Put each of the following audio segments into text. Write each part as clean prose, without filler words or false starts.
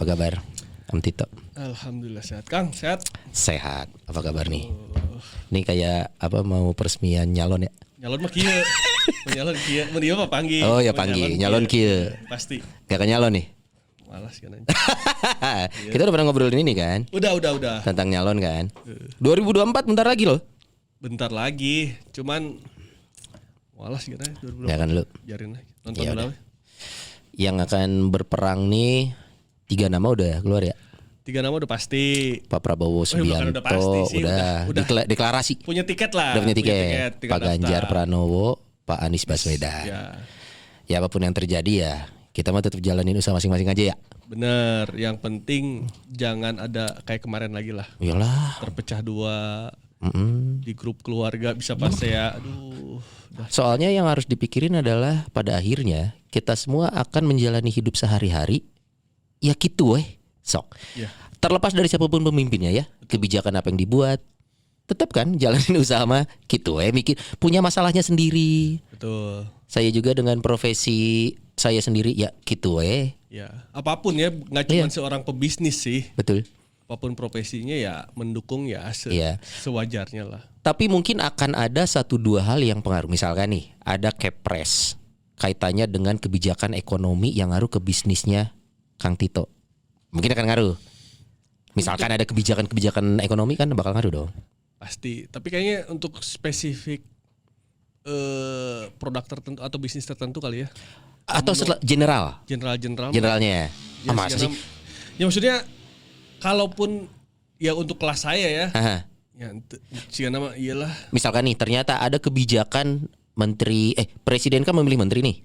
kabar? Om Tito. Alhamdulillah sehat, Kang. Sehat. Sehat. Apa kabar nih? Ini kayak apa mau peresmian nyalon ya? Nyalon mah kieu. Nyalon kieu. Mun ieu mah panggil. Oh ya panggil. Nyalon kieu. Pasti. Gak ke nyalon nih? Malas kan. Kita udah pernah ngobrolin ini kan? Udah. Tentang nyalon kan? 2024 bentar lagi loh. Bentar lagi. Cuman malas gitu 2024. Ya kan lu. Biarin aja. Nonton Ya dulu. udah. Yang akan berperang nih 3 nama udah keluar ya? 3 nama udah pasti. Pak Prabowo Subianto udah pasti sih, udah. Deklarasi. Punya tiket lah. Udah punya tiket. tinggal Pak Ganjar daftar. Pranowo, Pak Anies Baswedan. Ya apapun yang terjadi ya kita mah tetap jalanin usaha masing-masing aja ya. Bener. Yang penting jangan ada kayak kemarin lagi lah. Iyalah. Terpecah dua. Di grup keluarga bisa pas ya. Aduh. Soalnya yang harus dipikirin adalah pada akhirnya kita semua akan menjalani hidup sehari-hari ya gitu sok. Ya. Terlepas dari siapapun pemimpinnya ya, kebijakan apa yang dibuat, tetap kan jalanin usaha mah gitu mikir punya masalahnya sendiri. Betul. Saya juga dengan profesi saya sendiri ya gitu Ya, apapun ya, nggak cuma seorang pebisnis sih. Betul. Apapun profesinya ya mendukung ya sewajarnya lah. Tapi mungkin akan ada 1-2 hal yang pengaruh. Misalkan nih, ada kepres kaitannya dengan kebijakan ekonomi yang ngaruh ke bisnisnya Kang Tito. Mungkin akan ngaruh. Misalkan ada kebijakan ekonomi kan bakal ngaruh dong. Pasti. Tapi kayaknya untuk spesifik produk tertentu atau bisnis tertentu kali ya. Atau general. Generalnya. Ya, masa sih? Ya maksudnya kalaupun ya untuk kelas saya ya. Aha. Ya sih nama iyalah. Misalkan nih ternyata ada kebijakan presiden kan memilih menteri nih.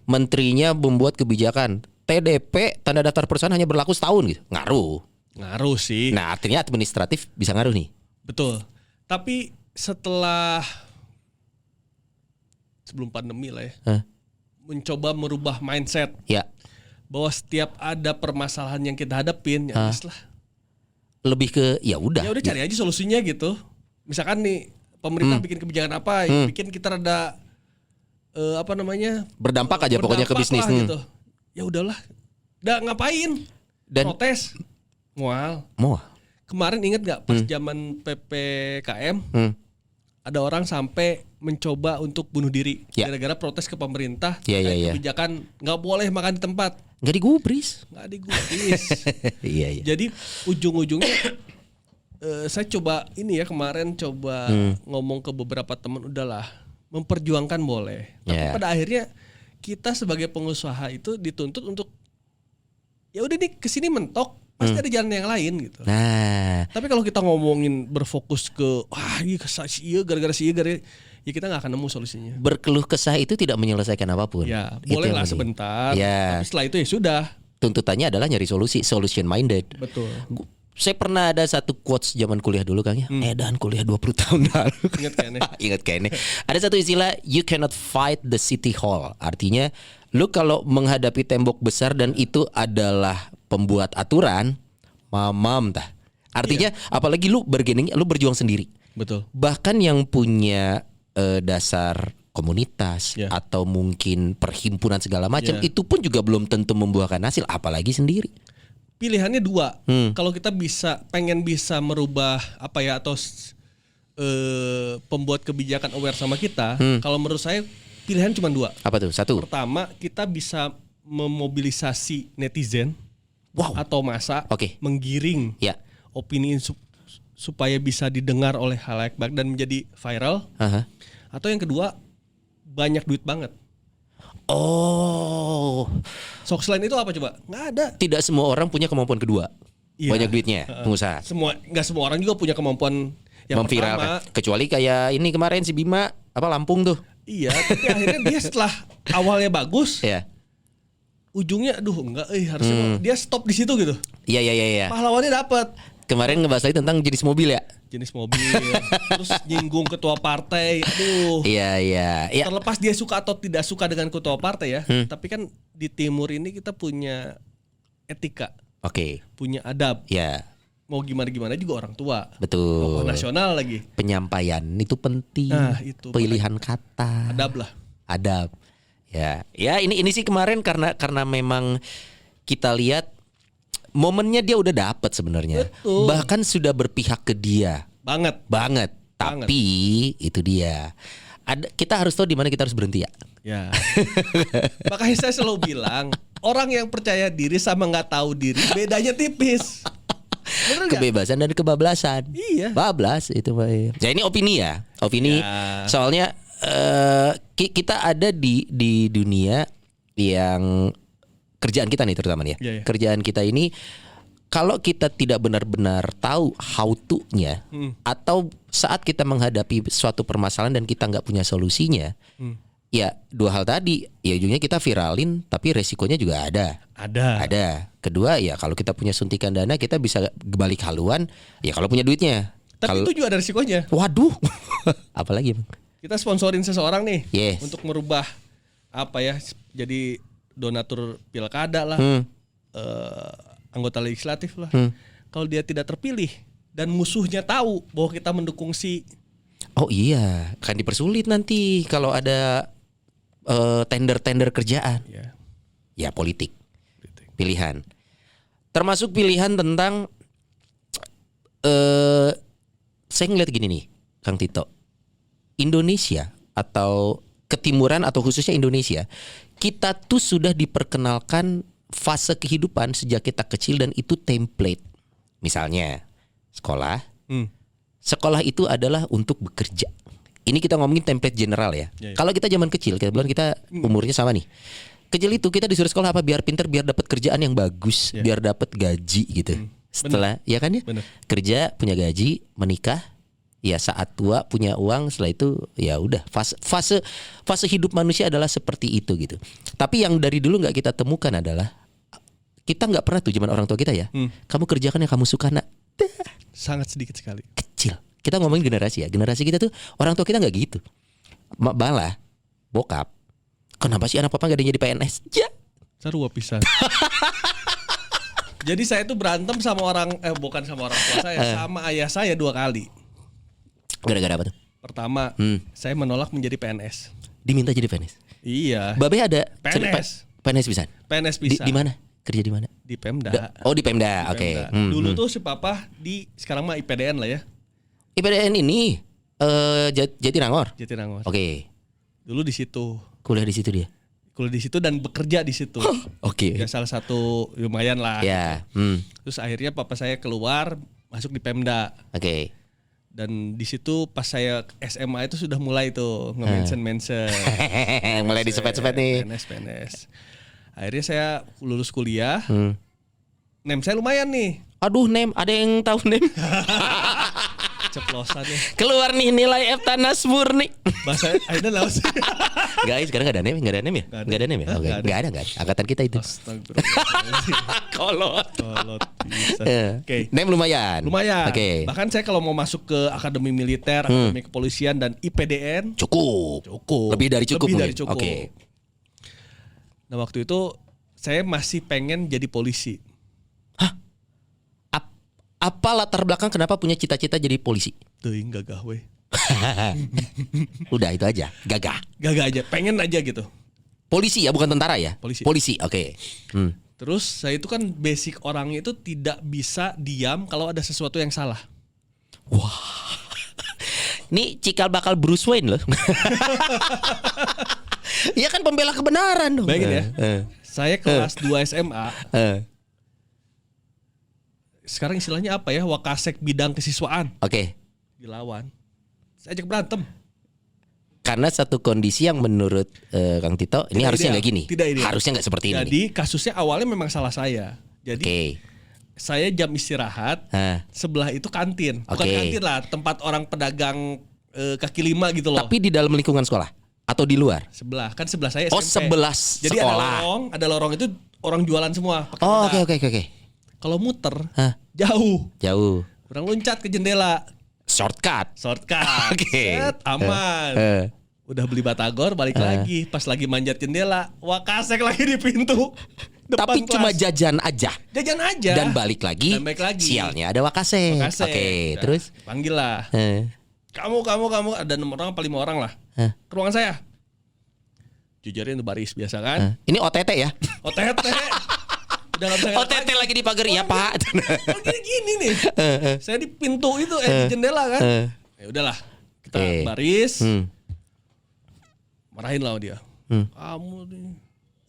Menterinya membuat kebijakan TDP tanda daftar perusahaan hanya berlaku setahun gitu. Ngaruh sih. Nah, artinya administratif bisa ngaruh nih. Betul. Tapi setelah sebelum pandemi lah ya. Mencoba merubah mindset. Ya. Bahwa setiap ada permasalahan yang kita hadapin ya lah. Lebih ke ya udah cari aja solusinya gitu. Misalkan nih pemerintah bikin kebijakan apa, bikin kita rada berdampak aja pokoknya ke bisnis gitu. Ya udahlah. Udah ngapain? Dan protes. Mual. Kemarin inget gak pas zaman PPKM ada orang sampai mencoba untuk bunuh diri gara-gara protes ke pemerintah kebijakan nggak boleh makan di tempat. Nggak digubris. Iya. Jadi ujung-ujungnya saya coba kemarin ngomong ke beberapa teman, udahlah memperjuangkan boleh. Tapi pada akhirnya kita sebagai pengusaha itu dituntut untuk ya udah nih kesini mentok. Pasti ada jalan yang lain gitu. Nah, tapi kalau kita ngomongin berfokus ke gara-gara ya kita nggak akan nemu solusinya. Berkeluh kesah itu tidak menyelesaikan apapun. Ya, bolehlah sebentar. Ya. Tapi setelah itu ya sudah. Tuntutannya adalah nyari solution minded. Betul. Saya pernah ada satu quotes zaman kuliah dulu Kang ya. Edan kuliah 20 tahun lalu. Ingat kayaknya. Ada satu istilah, you cannot fight the city hall. Artinya lu kalau menghadapi tembok besar dan itu adalah pembuat aturan, mamam tah. Artinya apalagi lu berjuang sendiri. Betul. Bahkan yang punya dasar komunitas atau mungkin perhimpunan segala macam itu pun juga belum tentu membuahkan hasil, apalagi sendiri. Pilihannya 2. Kalau kita pengen bisa merubah atau pembuat kebijakan aware sama kita, kalau menurut saya pilihan cuma 2. Apa tuh? 1. Pertama, kita bisa memobilisasi netizen atau massa, menggiring opini supaya bisa didengar oleh halayak banyak dan menjadi viral. Atau yang kedua, banyak duit banget. Sok selain itu apa coba? Nggak ada. Tidak semua orang punya kemampuan kedua. Banyak duitnya, pengusaha. Nggak semua orang juga punya kemampuan yang memviralkan. pertama. Kecuali kayak ini kemarin si Bima Lampung tuh. Iya, tapi akhirnya dia setelah awalnya bagus, ujungnya harusnya dia stop di situ gitu. Iya. Pahlawannya dapat. Kemarin ngebahas lagi tentang jenis mobil ya. Jenis mobil, terus nyinggung ketua partai. Iya. Terlepas dia suka atau tidak suka dengan ketua partai ya, tapi kan di timur ini kita punya etika. Punya adab. Mau gimana juga orang tua. Betul. Tokoh nasional lagi. Penyampaian itu penting. Itu pilihan kata. Adab. Ya ini sih kemarin karena memang kita lihat momennya dia udah dapet sebenarnya. Bahkan sudah berpihak ke dia. Banget. Tapi itu dia. Kita harus tahu di mana kita harus berhenti ya. Ya. Makanya saya selalu bilang, orang yang percaya diri sama nggak tahu diri bedanya tipis. Kebebasan dan kebablasan. Iya. Bablas itu Pak. Ya ini opini ya. Soalnya kita ada di dunia yang kerjaan kita nih terutama nih ya. Yeah. Kerjaan kita ini kalau kita tidak benar-benar tahu how to-nya atau saat kita menghadapi suatu permasalahan dan kita nggak punya solusinya, ya dua hal tadi, ya ujungnya kita viralin, tapi resikonya juga ada. Kedua ya kalau kita punya suntikan dana kita bisa balik haluan, ya kalau punya duitnya. Tapi itu juga ada resikonya. Waduh, apalagi Bang? Kita sponsorin seseorang nih Yes. untuk merubah jadi donatur pilkada lah. Anggota legislatif lah. Kalau dia tidak terpilih dan musuhnya tahu bahwa kita mendukung oh iya, kan dipersulit nanti kalau ada tender kerjaan. Ya politik. Pilihan. Termasuk pilihan tentang saya ngeliat gini nih, Kang Tito. Indonesia atau ketimuran atau khususnya Indonesia, kita tuh sudah diperkenalkan fase kehidupan sejak kita kecil dan itu template. Misalnya sekolah. Sekolah itu adalah untuk bekerja. Ini kita ngomongin template general ya. Kalau kita zaman kecil, kita bilang kita umurnya sama nih. Kecil itu kita disuruh sekolah apa? Biar pinter, biar dapat kerjaan yang bagus, biar dapat gaji gitu. Setelah ya kan ya? Kerja, punya gaji, menikah, ya saat tua punya uang, setelah itu ya udah fase hidup manusia adalah seperti itu gitu. Tapi yang dari dulu nggak kita temukan adalah kita nggak pernah tuh zaman orang tua kita ya. Kamu kerjakan yang kamu suka nak. Sangat sedikit sekali. Kecil. Kita ngomongin generasi ya. Generasi kita tuh orang tua kita nggak gitu. Malah bokap. Kenapa sih anak papa nggak ada yang jadi PNS? Ya. Sarua pisan. Jadi saya tuh berantem sama bukan sama orang tua saya, sama ayah saya 2 kali. Gara-gara apa tuh? Pertama, saya menolak menjadi PNS. Diminta jadi PNS. Iya. Babe ada PNS. PNS bisa. PNS bisa. Di mana? Kerja di mana? Di Pemda. Di Pemda. Oke. Dulu tuh si papa sekarang mah IPDN lah ya. IPDN ini Jatinangor. Oke. Dulu di situ. Kuliah di situ dia. Kuliah di situ dan bekerja di situ. Oke. Ya salah satu lumayan lah. Ya. Terus akhirnya papa saya keluar masuk di Pemda. Oke. Dan di situ pas saya SMA itu sudah mulai tuh nge-mention. Mulai disepet-sepet nih. PNS. Akhirnya saya lulus kuliah. Nem saya lumayan nih. Aduh Nem, ada yang tahu Nem? Ceplosan ya. Keluar nih nilai Eftanas murni. Bahasa akhirnya laos. Guys, sekarang gak ada Nem ya? Gak ada Nem ya? Oke, gak ada. Angkatan kita itu. Kolot bisa. Oke. Nem lumayan. Oke. Bahkan saya kalau mau masuk ke akademi militer, akademi kepolisian dan IPDN cukup. Lebih dari cukup. Oke. Nah waktu itu saya masih pengen jadi polisi. Hah? Apa latar belakang kenapa punya cita-cita jadi polisi? Teuing gagah weh. Udah itu aja, gagah aja, pengen aja gitu. Polisi ya, bukan tentara ya? Polisi, oke. Terus saya itu kan basic orangnya itu tidak bisa diam kalau ada sesuatu yang salah. Wah, ini cikal bakal Bruce Wayne loh. Iya kan pembela kebenaran dong. Bayangin ya. Saya kelas 2 SMA. Sekarang istilahnya apa ya? Wakasek bidang kesiswaan. Oke. Dilawan. Saya ajak berantem. Karena satu kondisi yang menurut Kang Tito ini harusnya nggak gini. Harusnya nggak seperti ini. Jadi kasusnya awalnya memang salah saya. Jadi saya jam istirahat, sebelah itu kantin. Bukan kantin lah, tempat orang pedagang kaki lima gitu loh. Tapi di dalam lingkungan sekolah? Atau di luar? Sebelah, kan sebelah saya SMP. Sebelah jadi sekolah. Jadi ada lorong itu orang jualan semua. Oke. Kalau muter, jauh. Orang loncat ke jendela. Shortcut. Oke. Aman. Udah beli batagor, balik lagi. Pas lagi manjat jendela, wakasek lagi di pintu. Tapi cuma jajan aja. Dan balik lagi. Sialnya ada wakasek. Oke, terus? Panggil lah. Kamu ada 6 orang apa 5 orang lah. Ke ruangan saya. Jujurin baris biasa kan. Ini OTT ya? OTT. OTT lagi di pagar ya Pak. Gini nih. Saya di pintu itu di jendela kan. Ya udahlah. Kita baris. Marahin lah dia. Kamu nih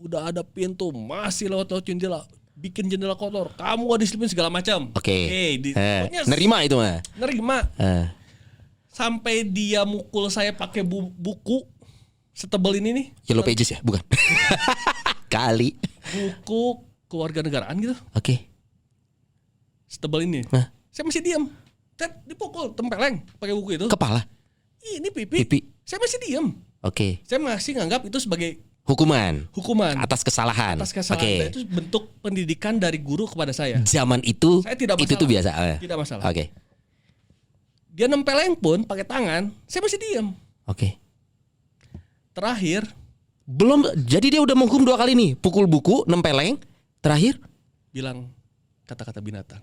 udah ada pintu masih lewat jendela. Bikin jendela kotor. Kamu gak disiplin segala macam. Oke. Nerima itu mah. Nerima. Sampai dia mukul saya pakai buku setebal ini nih. Yellow Pages ya? Bukan. Kali. Buku kewarganegaraan gitu. Oke. Setebal ini. Saya masih diam. Saya dipukul tempeleng pakai buku itu. Kepala. Ini pipi. Saya masih diam. Oke. Saya masih nganggap itu sebagai hukuman atas kesalahan. Itu bentuk pendidikan dari guru kepada saya. Zaman itu saya tidak masalah. Itu tuh biasa. Tidak masalah. Oke. Dia nempeleng pun pakai tangan, saya masih diam. Oke. Terakhir belum, jadi dia udah menghukum 2 kali nih. Pukul buku, nempeleng, terakhir bilang kata-kata binatang.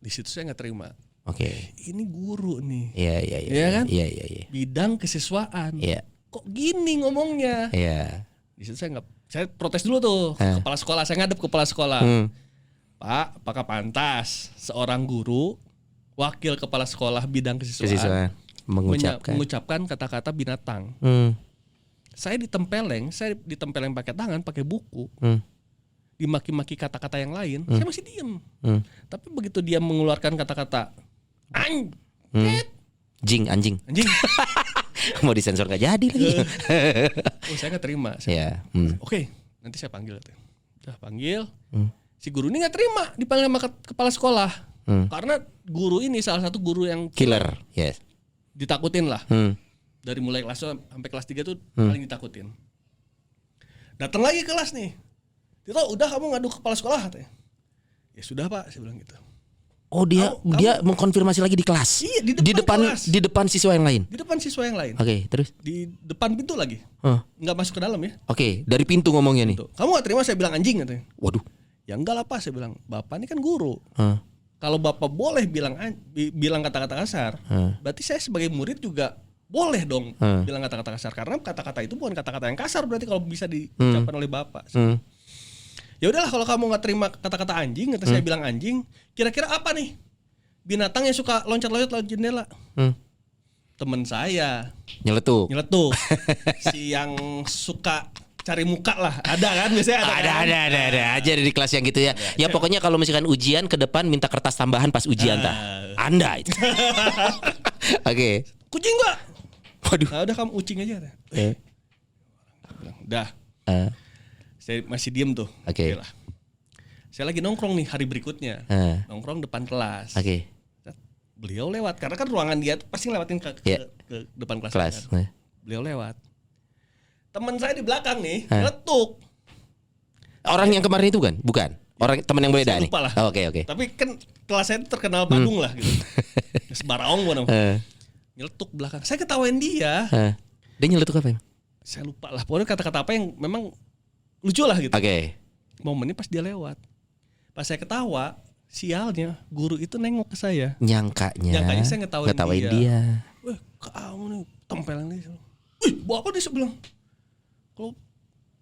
Di situ saya nggak terima. Oke. Ini guru nih. Iya. Iya kan? Iya. Bidang kesiswaan. Iya. Kok gini ngomongnya? Iya. Di situ saya protes dulu tuh ke kepala sekolah. Saya ngadep kepala sekolah. Pak, apakah pantas seorang guru, wakil kepala sekolah bidang kesiswaan mengucapkan kata-kata binatang? Saya ditempeleng pakai tangan, pakai buku. Dimaki-maki kata-kata yang lain, saya masih diem. Tapi begitu dia mengeluarkan kata-kata anjing. Mau disensor gak jadi lagi. Saya gak terima. Oke, nanti saya panggil. Udah panggil. Si guru ini gak terima dipanggil sama kepala sekolah. Karena guru ini salah satu guru yang killer. Yes. Ditakutin lah. Dari mulai kelas 1 sampai kelas 3 tuh paling ditakutin. Datang lagi ke kelas nih. Tito, udah kamu ngadu kepala sekolah katanya. Ya sudah Pak, saya bilang gitu. Oh dia mengkonfirmasi lagi di kelas. Iya, di depan siswa yang lain. Di depan siswa yang lain. Oke, terus? Di depan pintu lagi. Nggak masuk ke dalam ya. Oke, dari pintu ngomongnya nih. Kamu nggak terima saya bilang anjing katanya. Waduh. Ya enggak lah Pak, saya bilang. Bapak ini kan guru. Kalau Bapak boleh bilang kata-kata kasar, berarti saya sebagai murid juga boleh dong bilang kata-kata kasar. Karena kata-kata itu bukan kata-kata yang kasar berarti kalau bisa diucapkan oleh Bapak. Ya udahlah kalau kamu nggak terima kata-kata anjing, kata saya bilang anjing, kira-kira apa nih binatang yang suka loncat-loncat lewat jendela? Temen saya nyeletuk. Si yang suka cari muka lah, ada kan biasanya ada aja di kelas yang gitu ya. Ya pokoknya kalau misalkan ujian ke depan minta kertas tambahan pas ujian Anda itu. Oke. Kucing gua. Waduh. Nah, udah kamu ucing aja. Udah. Saya masih diem tuh. Oke. Saya lagi nongkrong nih hari berikutnya. Nongkrong depan kelas. Oke. Beliau lewat karena kan ruangan dia pasti lewatin ke depan kelas. Kan. Beliau lewat. Teman saya di belakang nih letuk. Orang yang kemarin itu kan? Bukan. Orang teman yang beda nih. Lupa lah. Oke. Tapi kan kelas saya itu terkenal Badung lah gitu. Sembarang gua namanya. Nyeletuk belakang. Saya ketawain dia. Dia nyeletuk apa ya? Saya lupa lah. Pokoknya kata-kata apa yang memang lucu lah gitu. Oke. Momennya pas dia lewat. Pas saya ketawa, sialnya guru itu nengok ke saya. Nyangkanya saya ngetawain dia. Wah, kamu nih tempelin dia. Wih, bapak dia bilang. Kalau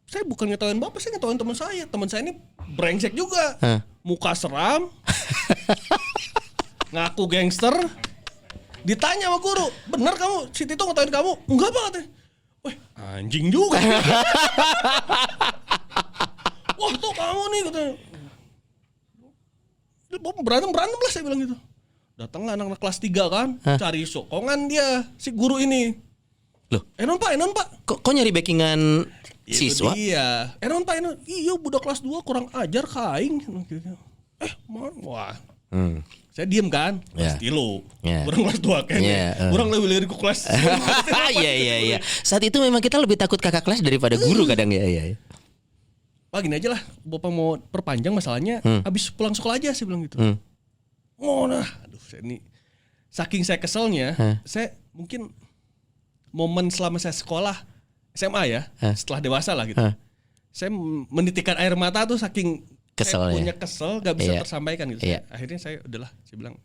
saya bukan ngetawain bapak, saya ngetawain teman saya. Teman saya ini brengsek juga. Muka seram. Ngaku gangster. Ditanya sama guru, benar kamu si Tito ngetawain kamu? Enggak Pak katanya. Wih, anjing juga. Wah tuh kamu nih katanya. Berantem lah saya bilang gitu. Datanglah anak-anak kelas 3 kan, cari sokongan dia si guru ini. Loh, enon pak. Kok nyari backingan siswa? Iya. Enon pak, iya budak kelas 2 kurang ajar kaing. Wah. Saya diem kan, pasti lo. Kurang kelas 2 kayaknya. Kurang lebih ke kelas. Iya. Saat itu memang kita lebih takut kakak kelas daripada guru kadang ya. Pak gini aja lah, Bapak mau perpanjang masalahnya, habis pulang sekolah aja saya bilang gitu. Aduh saya ini saking saya keselnya, saya mungkin momen selama saya sekolah SMA ya, setelah dewasa lah gitu. Saya menitikkan air mata tuh saking kesel, saya punya kesel gak bisa tersampaikan gitu. Akhirnya saya udahlah, saya bilang.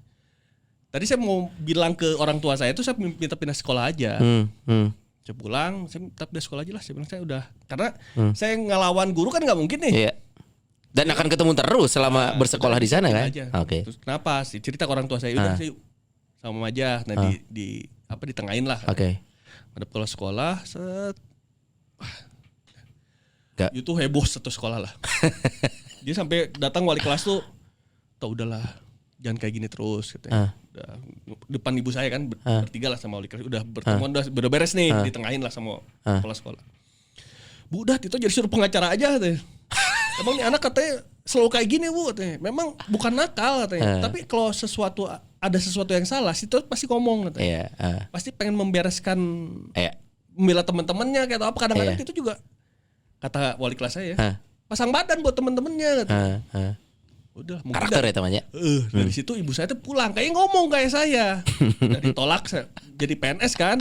Tadi saya mau bilang ke orang tua saya tuh saya minta pindah sekolah aja. Saya pulang, saya tetap di sekolah aja lah. Saya bilang saya udah, karena saya ngelawan guru kan nggak mungkin nih. Iya. Dan akan ketemu terus selama bersekolah di sana kan? Oke. Terus kenapa sih? Cerita ke orang tua saya, udah saya sama aja. Nah ditengahin lah. Oke. Pada pulang sekolah, itu heboh satu sekolah lah. Dia sampai datang wali kelas tuh, udahlah, jangan kayak gini terus katanya. Udah, depan ibu saya kan bertiga lah sama wali kelas, udah bertemuan, udah beres nih, ditengahin lah sama kepala sekolah. Bu, udah itu jadi suruh pengacara aja katanya. Emang nih anak katanya selalu kayak gini Bu katanya. Memang bukan nakal katanya, tapi kalau ada sesuatu yang salah, situ pasti ngomong katanya. Pasti pengen membereskan, membela teman-temannya kayak apa. Kadang-kadang itu juga kata wali kelas saya, pasang badan buat teman-temannya katanya. Udah, karakter ya temannya. Dari situ ibu saya tuh pulang kayak ngomong kayak saya. Dari tolak saya jadi PNS kan.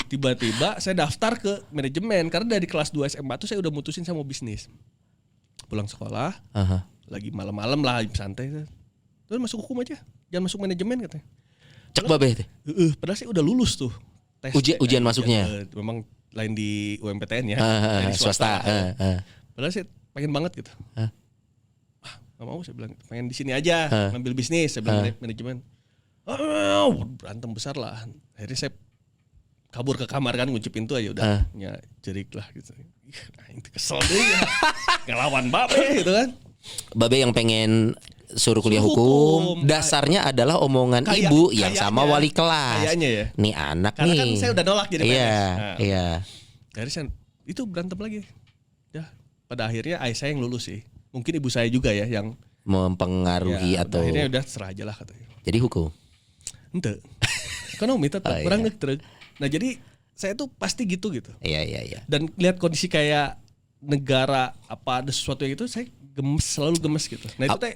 Tiba-tiba saya daftar ke manajemen karena dari kelas 2 SMA tuh saya udah mutusin saya mau bisnis. Pulang sekolah, lagi malam-malam lah santai. Terus masuk hukum aja, jangan masuk manajemen katanya. Cek babe teh. Padahal saya udah lulus tuh. Tes ujian masuknya. Memang lain di UMPTN ya, dari swasta. Padahal saya pengen banget gitu. Gak mau, saya bilang pengen di sini aja ngambil bisnis, saya bilang manajemen. Berantem besar lah. Akhirnya saya kabur ke kamar kan, ngunci pintu aja udah jerik lah gitu. Itu kesel deh ya. Ngelawan babe gitu kan. Babe yang pengen suruh kuliah hukum. Dasarnya adalah omongan ibu yang sama wali kelas. Kayaknya ya. Nih anak karena nih. Karena kan saya udah nolak jadi PNS. Iya. Akhirnya saya, itu berantem lagi. Ya, pada akhirnya ayah saya yang lulus sih. Mungkin ibu saya juga ya yang mempengaruhi atau akhirnya udah serah aja lah katanya. Jadi hukum. Ente. Ekonomi tetap kurang ngetrek. Nah, jadi saya tuh pasti gitu. Iya. Dan lihat kondisi kayak negara apa ada sesuatu yang itu saya selalu gemes gitu. Nah, itu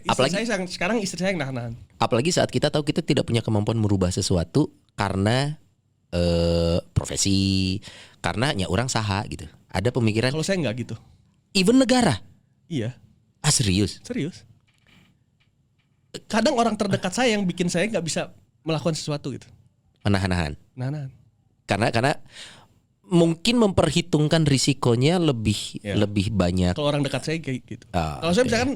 sekarang istri saya yang nahan-nahan. Apalagi saat kita tahu kita tidak punya kemampuan merubah sesuatu karena profesi, karena orang saha gitu. Ada pemikiran. Kalau saya enggak gitu. Even negara. Iya. Serius? Kadang orang terdekat saya yang bikin saya nggak bisa melakukan sesuatu gitu. Menahan-nahan. Karena mungkin memperhitungkan risikonya lebih banyak. Kalau orang dekat saya kayak gitu. Kalau saya misalkan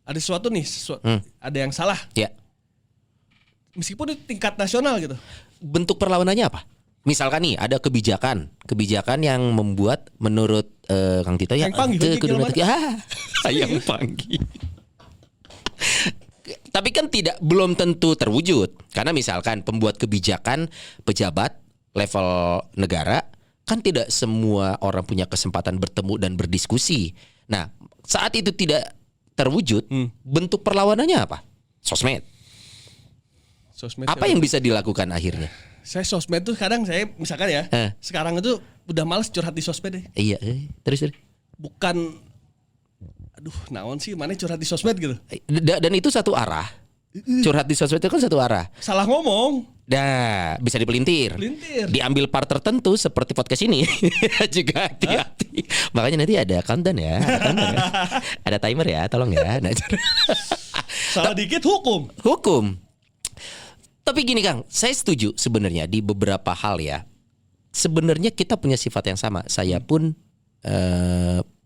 ada sesuatu nih, ada yang salah. Ya. Meskipun di tingkat nasional gitu. Bentuk perlawanannya apa? Misalkan nih ada kebijakan yang membuat menurut Kang Tito ya sayang panggi. Tapi kan belum tentu terwujud karena misalkan pembuat kebijakan pejabat level negara kan tidak semua orang punya kesempatan bertemu dan berdiskusi. Nah, saat itu tidak terwujud, bentuk perlawanannya apa? Sosmed apa yang bisa dilakukan akhirnya? Saya sosmed tuh kadang saya misalkan ya, sekarang itu udah males curhat di sosmed deh. Iya, terus. Bukan, naon sih, mana curhat di sosmed gitu. Dan itu satu arah. Curhat di sosmed itu kan satu arah. Salah ngomong. Bisa dipelintir. Diambil part tertentu seperti podcast ini. Juga hati-hati. Makanya nanti ada countdown ya. Ada timer ya, tolong ya. Salah dikit hukum. Tapi gini Kang, saya setuju sebenarnya di beberapa hal ya. Sebenarnya kita punya sifat yang sama. Saya pun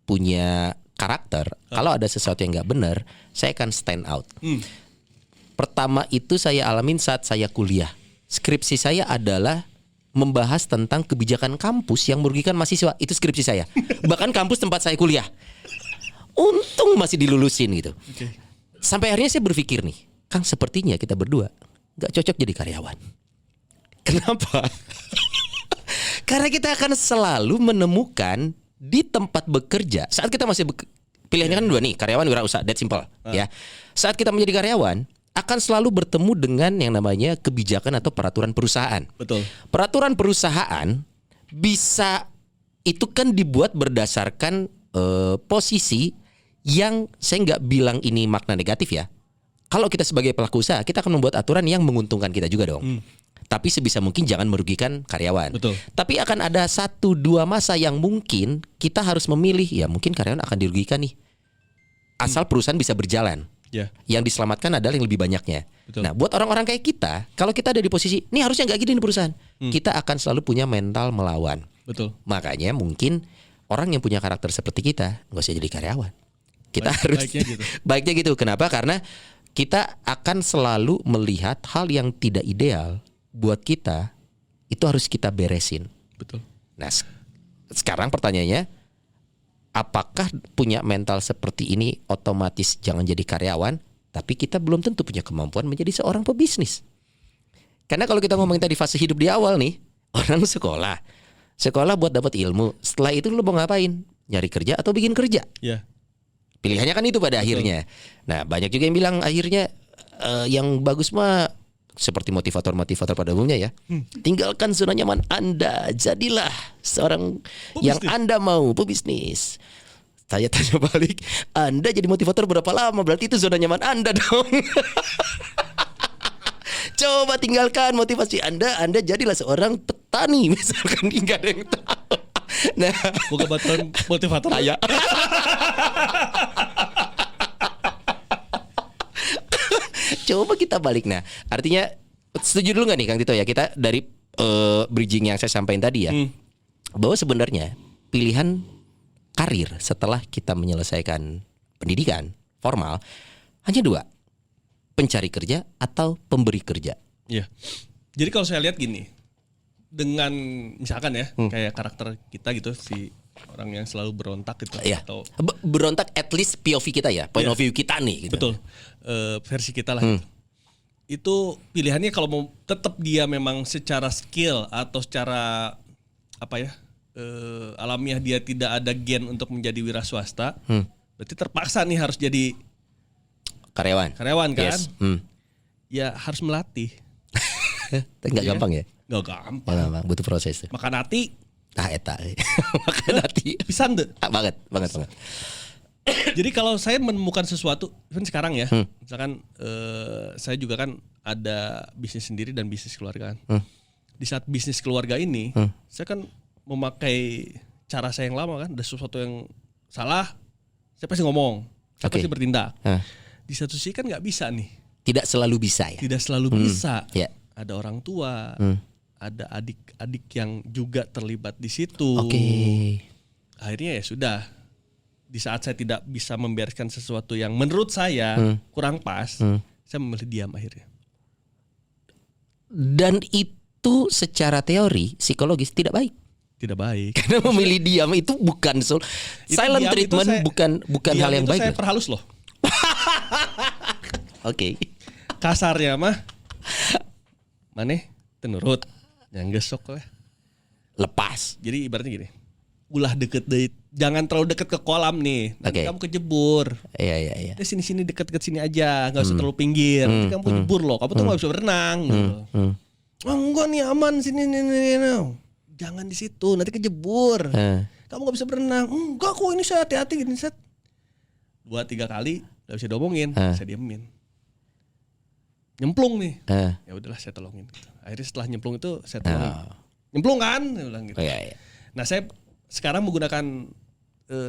punya karakter. Kalau ada sesuatu yang nggak benar, saya akan stand out. Pertama itu saya alamin saat saya kuliah. Skripsi saya adalah membahas tentang kebijakan kampus yang merugikan mahasiswa. Itu skripsi saya. Bahkan kampus tempat saya kuliah. Untung masih dilulusin gitu. Sampai akhirnya saya berpikir nih, Kang, sepertinya kita berdua gak cocok jadi karyawan. Kenapa? Karena kita akan selalu menemukan di tempat bekerja saat kita masih pilihannya kan dua nih, karyawan wirausaha, that simple ya. Saat kita menjadi karyawan akan selalu bertemu dengan yang namanya kebijakan atau peraturan perusahaan. Betul. Peraturan perusahaan bisa itu kan dibuat berdasarkan posisi yang saya nggak bilang ini makna negatif ya. Kalau kita sebagai pelaku usaha, kita akan membuat aturan yang menguntungkan kita juga dong. Tapi sebisa mungkin jangan merugikan karyawan. Betul. Tapi akan ada 1-2 masa yang mungkin kita harus memilih. Ya mungkin karyawan akan dirugikan nih. Asal perusahaan bisa berjalan. Yang diselamatkan adalah yang lebih banyaknya. Betul. Nah buat orang-orang kayak kita, kalau kita ada di posisi, ini harusnya gak gini nih perusahaan. Kita akan selalu punya mental melawan. Betul. Makanya mungkin orang yang punya karakter seperti kita nggak usah jadi karyawan. Kita harus baiknya gitu. Kenapa? Karena kita akan selalu melihat hal yang tidak ideal buat kita itu harus kita beresin. Betul. Nah, sekarang pertanyaannya, apakah punya mental seperti ini otomatis jangan jadi karyawan? Tapi kita belum tentu punya kemampuan menjadi seorang pebisnis. Karena kalau kita ngomongin tadi fase hidup di awal nih, orang sekolah buat dapat ilmu. Setelah itu lu mau ngapain? Nyari kerja atau bikin kerja? Ya. Pilihannya kan itu pada akhirnya. Nah, banyak juga yang bilang akhirnya yang bagus mah seperti motivator pada umumnya ya. Tinggalkan zona nyaman Anda, jadilah seorang yang Anda mau pebisnis. Saya tanya balik, Anda jadi motivator berapa lama? Berarti itu zona nyaman Anda dong. Coba tinggalkan motivasi Anda jadilah seorang petani misalkan, nggak ada yang tahu. Nah, bukan motivator ya. Coba kita balik. Nah, artinya setuju dulu nggak nih Kang Tito ya, kita dari bridging yang saya sampaikan tadi ya, bahwa sebenarnya pilihan karir setelah kita menyelesaikan pendidikan formal hanya dua, pencari kerja atau pemberi kerja. Iya. Jadi kalau saya lihat gini, dengan misalkan ya kayak karakter kita gitu, si orang yang selalu berontak gitu, atau berontak, at least POV kita ya, point of view kita nih gitu. Betul. Versi kita lah gitu. Itu pilihannya kalau mau tetap dia memang secara skill atau secara apa ya, alamiah dia tidak ada gen untuk menjadi wira swasta, berarti terpaksa nih harus jadi karyawan kan? Yes. Ya harus melatih. Nggak gampang ya? Nggak gampang. Butuh proses. Makan hati. Eta. Makan hati. Pisan deh. Banget. Jadi kalau saya menemukan sesuatu, kan sekarang ya, misalkan saya juga kan ada bisnis sendiri dan bisnis keluarga. Di saat bisnis keluarga ini, saya kan memakai cara saya yang lama kan, ada sesuatu yang salah, saya pasti ngomong, saya pasti bertindak. Di satu sisi kan nggak bisa nih. Tidak selalu bisa ya. Tidak selalu bisa. Yeah. Ada orang tua, ada adik-adik yang juga terlibat di situ. Akhirnya ya sudah. Di saat saya tidak bisa membereskan sesuatu yang menurut saya kurang pas, saya memilih diam akhirnya. Dan itu secara teori psikologis tidak baik. Tidak baik. Karena memilih diam itu bukan silent treatment, bukan hal yang baik. Saya perhalus loh. Oke. Kasarnya mah maneh tenurut yang gesok lah. Lepas. Jadi ibaratnya gini. Ulah deket deh, jangan terlalu deket ke kolam nih. Nanti kamu kejebur. Iya. Sini deket sini aja, nggak usah terlalu pinggir. Nanti kamu kejebur loh. Kamu tuh nggak bisa berenang. Gitu. Oh enggak nih aman sini. Jangan di situ, nanti kejebur. Kamu nggak bisa berenang. Enggak kok ini saya hati-hati gini set. 2-3 kali nggak bisa diomongin, saya diemin. Nyemplung nih, ya udahlah saya tolongin. Akhirnya setelah nyemplung itu saya tolongin. Nyemplung kan, saya bilang gitu. Iya. Nah saya sekarang menggunakan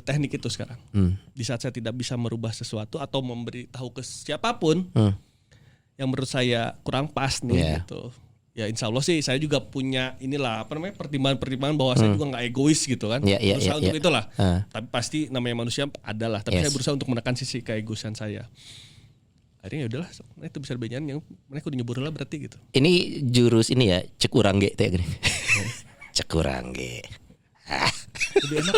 teknik itu sekarang. Di saat saya tidak bisa merubah sesuatu atau memberitahu ke siapapun yang menurut saya kurang pas nih gitu. Ya insya Allah sih saya juga punya pertimbangan bahwa saya juga nggak egois gitu kan. Berusaha untuk itulah. Tapi pasti namanya manusia adalah. Tapi saya berusaha untuk menekan sisi keegoisan saya. Akhirnya ya udahlah, itu bisa bejangan yang mereka udah nyebur lah berarti gitu. Ini jurus ini ya, cek urang ge teh gini. Cek urang ge. Lebih enak.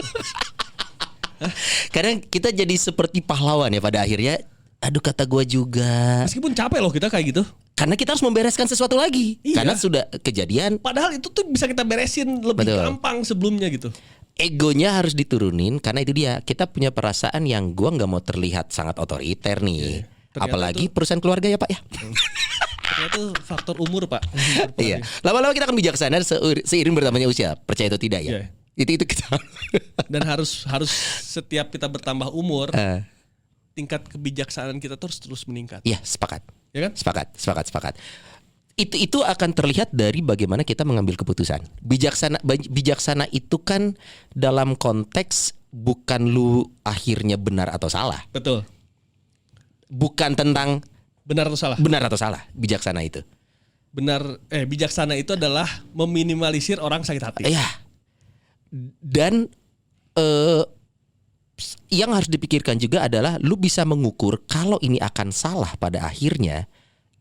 Karena kita jadi seperti pahlawan ya pada akhirnya. Aduh kata gua juga. Meskipun capek loh kita kayak gitu. Karena kita harus membereskan sesuatu lagi. Iya. Karena sudah kejadian. Padahal itu tuh bisa kita beresin lebih gampang sebelumnya gitu. Egonya harus diturunin karena itu dia. Kita punya perasaan yang gua nggak mau terlihat sangat otoriter nih. Apalagi perusahaan keluarga ya Pak ya. Ternyata itu faktor umur Pak. Iya. Lama-lama kita akan bijaksana seiring bertambahnya usia. Percaya atau tidak ya. Itu kita. Dan harus setiap kita bertambah umur, tingkat kebijaksanaan kita terus meningkat. Iya, sepakat. Ya kan? Sepakat. Itu akan terlihat dari bagaimana kita mengambil keputusan. Bijaksana itu kan dalam konteks bukan lu akhirnya benar atau salah. Betul. Bukan tentang benar atau salah bijaksana itu. Bijaksana itu adalah meminimalisir orang sakit hati. Iya. Dan yang harus dipikirkan juga adalah lu bisa mengukur kalau ini akan salah pada akhirnya,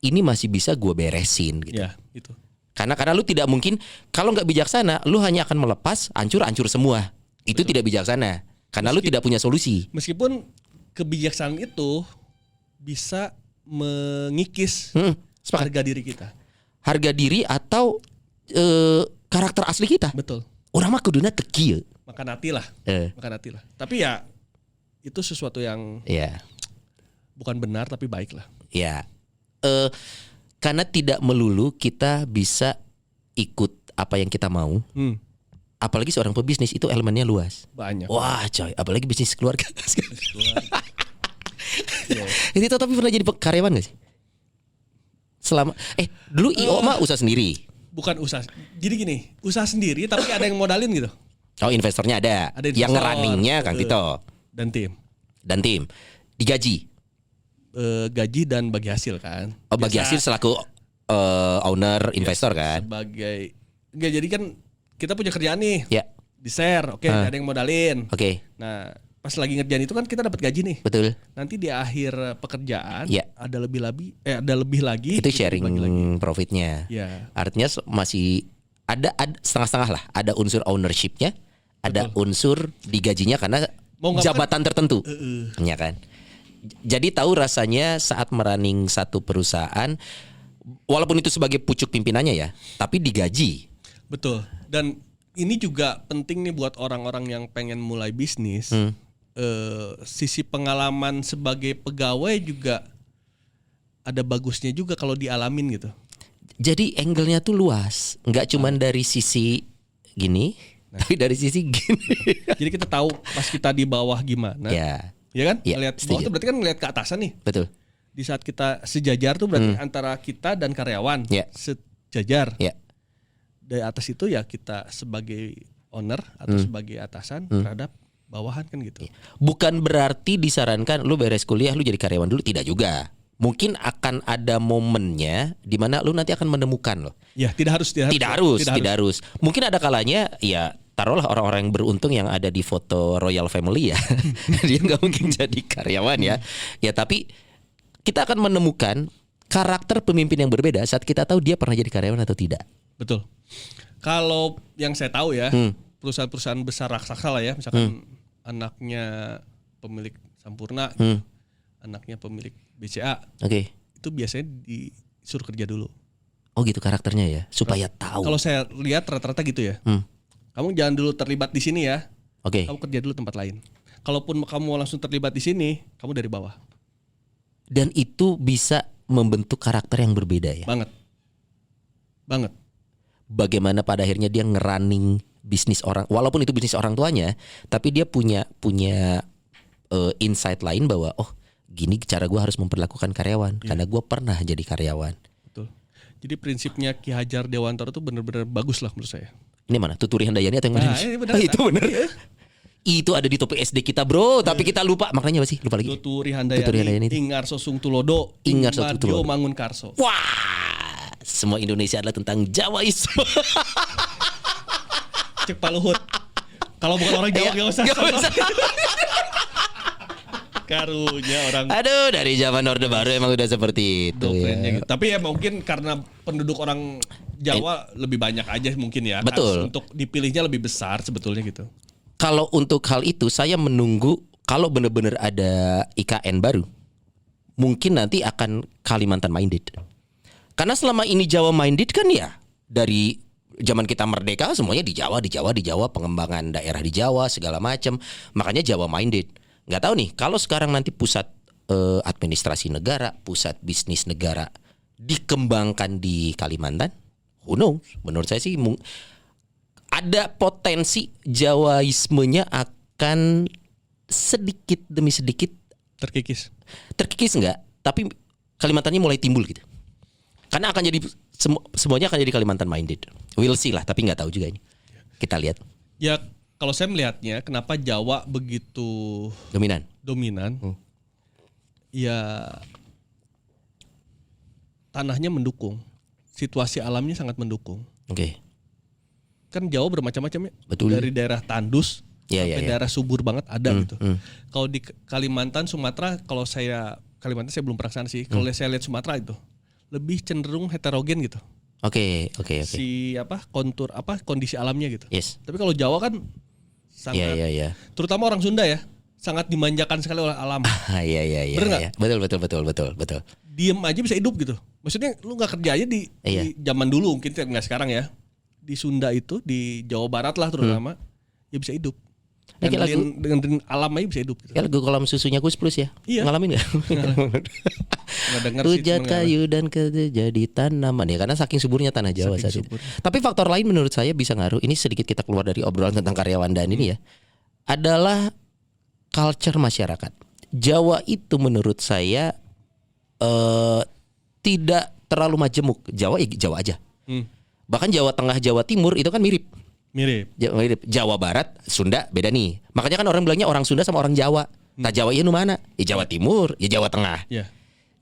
ini masih bisa gue beresin gitu. Ya, itu. Karena lu tidak mungkin kalau nggak bijaksana, lu hanya akan melepas hancur semuah. Itu tidak bijaksana karena lu tidak punya solusi. Meskipun kebijaksanaan itu bisa mengikis harga diri kita. Harga diri atau karakter asli kita. Betul. Orang mah kuduna teu kieu. Makan hati lah. Tapi ya itu sesuatu yang bukan benar tapi baik lah. Ya. Karena tidak melulu kita bisa ikut apa yang kita mau. Apalagi seorang pebisnis itu elemennya luas. Banyak. Wah coy, apalagi bisnis keluarga. Itu tapi pernah jadi karyawan gak sih? Selama dulu IO mah usaha sendiri. Bukan usaha. Jadi gini, usaha sendiri tapi ada yang modalin gitu. Oh, investornya ada. Yang ngerunningnya Kang Tito. Dan tim. Digaji. Gaji dan bagi hasil kan. Oh, bagi hasil selaku owner investor kan. Sebagai enggak, jadi kan kita punya kerjaan nih. Ya. Di share, oke, ada yang modalin. Oke. Nah, pas lagi ngerjain itu kan kita dapat gaji nih. Betul. Nanti di akhir pekerjaan ada lebih lagi. Itu sharing profitnya. Ya. Artinya masih ada setengah-setengah lah. Ada unsur ownershipnya, ada unsur digajinya karena jabatan tertentu. Ya kan. Jadi tahu rasanya saat merunning satu perusahaan, walaupun itu sebagai pucuk pimpinannya ya, tapi digaji. Betul. Dan ini juga penting nih buat orang-orang yang pengen mulai bisnis. Sisi pengalaman sebagai pegawai juga ada bagusnya juga kalau dialamin gitu. Jadi angle-nya tuh luas, nggak cuman dari sisi gini, tapi dari sisi gini. Jadi kita tahu pas kita di bawah gimana. Ya kan? Ngelihat bawah itu berarti kan ngelihat ke atasan nih. Betul. Di saat kita sejajar tuh berarti antara kita dan karyawan sejajar. Dari atas itu ya kita sebagai owner atau sebagai atasan terhadap bawahan kan gitu. Bukan berarti disarankan lu beres kuliah lu jadi karyawan dulu, tidak juga. Mungkin akan ada momennya di mana lu nanti akan menemukan loh. Ya, tidak harus. Mungkin ada kalanya ya taruhlah orang-orang yang beruntung yang ada di foto Royal Family ya. Dia nggak mungkin jadi karyawan ya. Ya tapi kita akan menemukan karakter pemimpin yang berbeda saat kita tahu dia pernah jadi karyawan atau tidak. Betul. Kalau yang saya tahu ya, perusahaan-perusahaan besar raksasa lah ya, misalkan anaknya pemilik Sampurna, anaknya pemilik BCA. Itu biasanya disuruh kerja dulu. Oh gitu karakternya ya, supaya tahu. Kalau saya lihat rata-rata gitu ya. Kamu jangan dulu terlibat di sini ya. Kamu kerja dulu tempat lain. Kalaupun kamu langsung terlibat di sini, kamu dari bawah. Dan itu bisa membentuk karakter yang berbeda ya. Banget. Bagaimana pada akhirnya dia ngerunning bisnis orang, walaupun itu bisnis orang tuanya, tapi dia punya insight lain bahwa gini cara gue harus memperlakukan karyawan karena gue pernah jadi karyawan. Betul. Jadi prinsipnya Ki Hajar Dewantara itu benar-benar bagus lah menurut saya. Ini mana? Tuturi Handayani atau yang mana? Itu benar. Itu ada di topi SD kita bro, tapi kita lupa. Maknanya apa sih? Lupa lagi. Tuturi Handayani, Ingarso Sung Tulodo, Ingarso Mangun Karso. Wah, semua Indonesia adalah tentang Jawaisme. Cek Pak Luhut. Kalau bukan orang Jawa gak usah. Karunya orang. Aduh, dari zaman Orde Baru emang udah seperti itu ya. Gitu. Tapi ya mungkin karena penduduk orang Jawa lebih banyak aja mungkin ya. Betul. Untuk dipilihnya lebih besar sebetulnya gitu. Kalau untuk hal itu saya menunggu kalau benar-benar ada IKN baru, mungkin nanti akan Kalimantan minded. Karena selama ini Jawa minded kan ya dari zaman kita merdeka semuanya di Jawa, pengembangan daerah di Jawa segala macam. Makanya Jawa minded. Nggak tahu nih kalau sekarang nanti pusat administrasi negara, pusat bisnis negara dikembangkan di Kalimantan, who knows? Menurut saya sih ada potensi Jawaismenya akan sedikit demi sedikit terkikis. Terkikis enggak, tapi Kalimantannya mulai timbul gitu. Karena akan jadi semuanya akan jadi Kalimantan minded. We'll see lah, tapi nggak tahu juga ini. Kita lihat. Ya kalau saya melihatnya, kenapa Jawa begitu dominan? Ya tanahnya mendukung, situasi alamnya sangat mendukung. Oke. kan Jawa bermacam-macam ya. Betul. Dari daerah tandus sampai daerah subur banget ada gitu. Kalau di Kalimantan, Sumatera, Kalimantan saya belum pernah kesana sih. Kalau saya lihat Sumatera itu lebih cenderung heterogen gitu. Oke. Si kontur kondisi alamnya gitu. Yes. Tapi kalau Jawa kan sangat, terutama orang Sunda ya, sangat dimanjakan sekali oleh alam. Iya. Bener nggak? Betul. Diem aja bisa hidup gitu. Maksudnya lu nggak kerja aja di zaman dulu, mungkin nggak sekarang ya. Di Sunda itu, di Jawa Barat lah terutama, ya bisa hidup. Dengan alam aja bisa hidup. Gitu. Ya lagu kolam susunya Kus Plus ya. Iya. Ngalamin nggak? Hujat kayu dan jadi tanaman ya, karena saking suburnya tanah Jawa saat itu. Tapi faktor lain menurut saya bisa ngaruh. Ini sedikit kita keluar dari obrolan tentang karyawan dan ini ya, adalah culture masyarakat. Jawa itu menurut saya tidak terlalu majemuk. Jawa aja. Bahkan Jawa Tengah, Jawa Timur itu kan mirip. Jawa Barat, Sunda beda nih. Makanya kan orang bilangnya orang Sunda sama orang Jawa. Nah Jawa nu mana? Ya Jawa Timur, ya Jawa Tengah.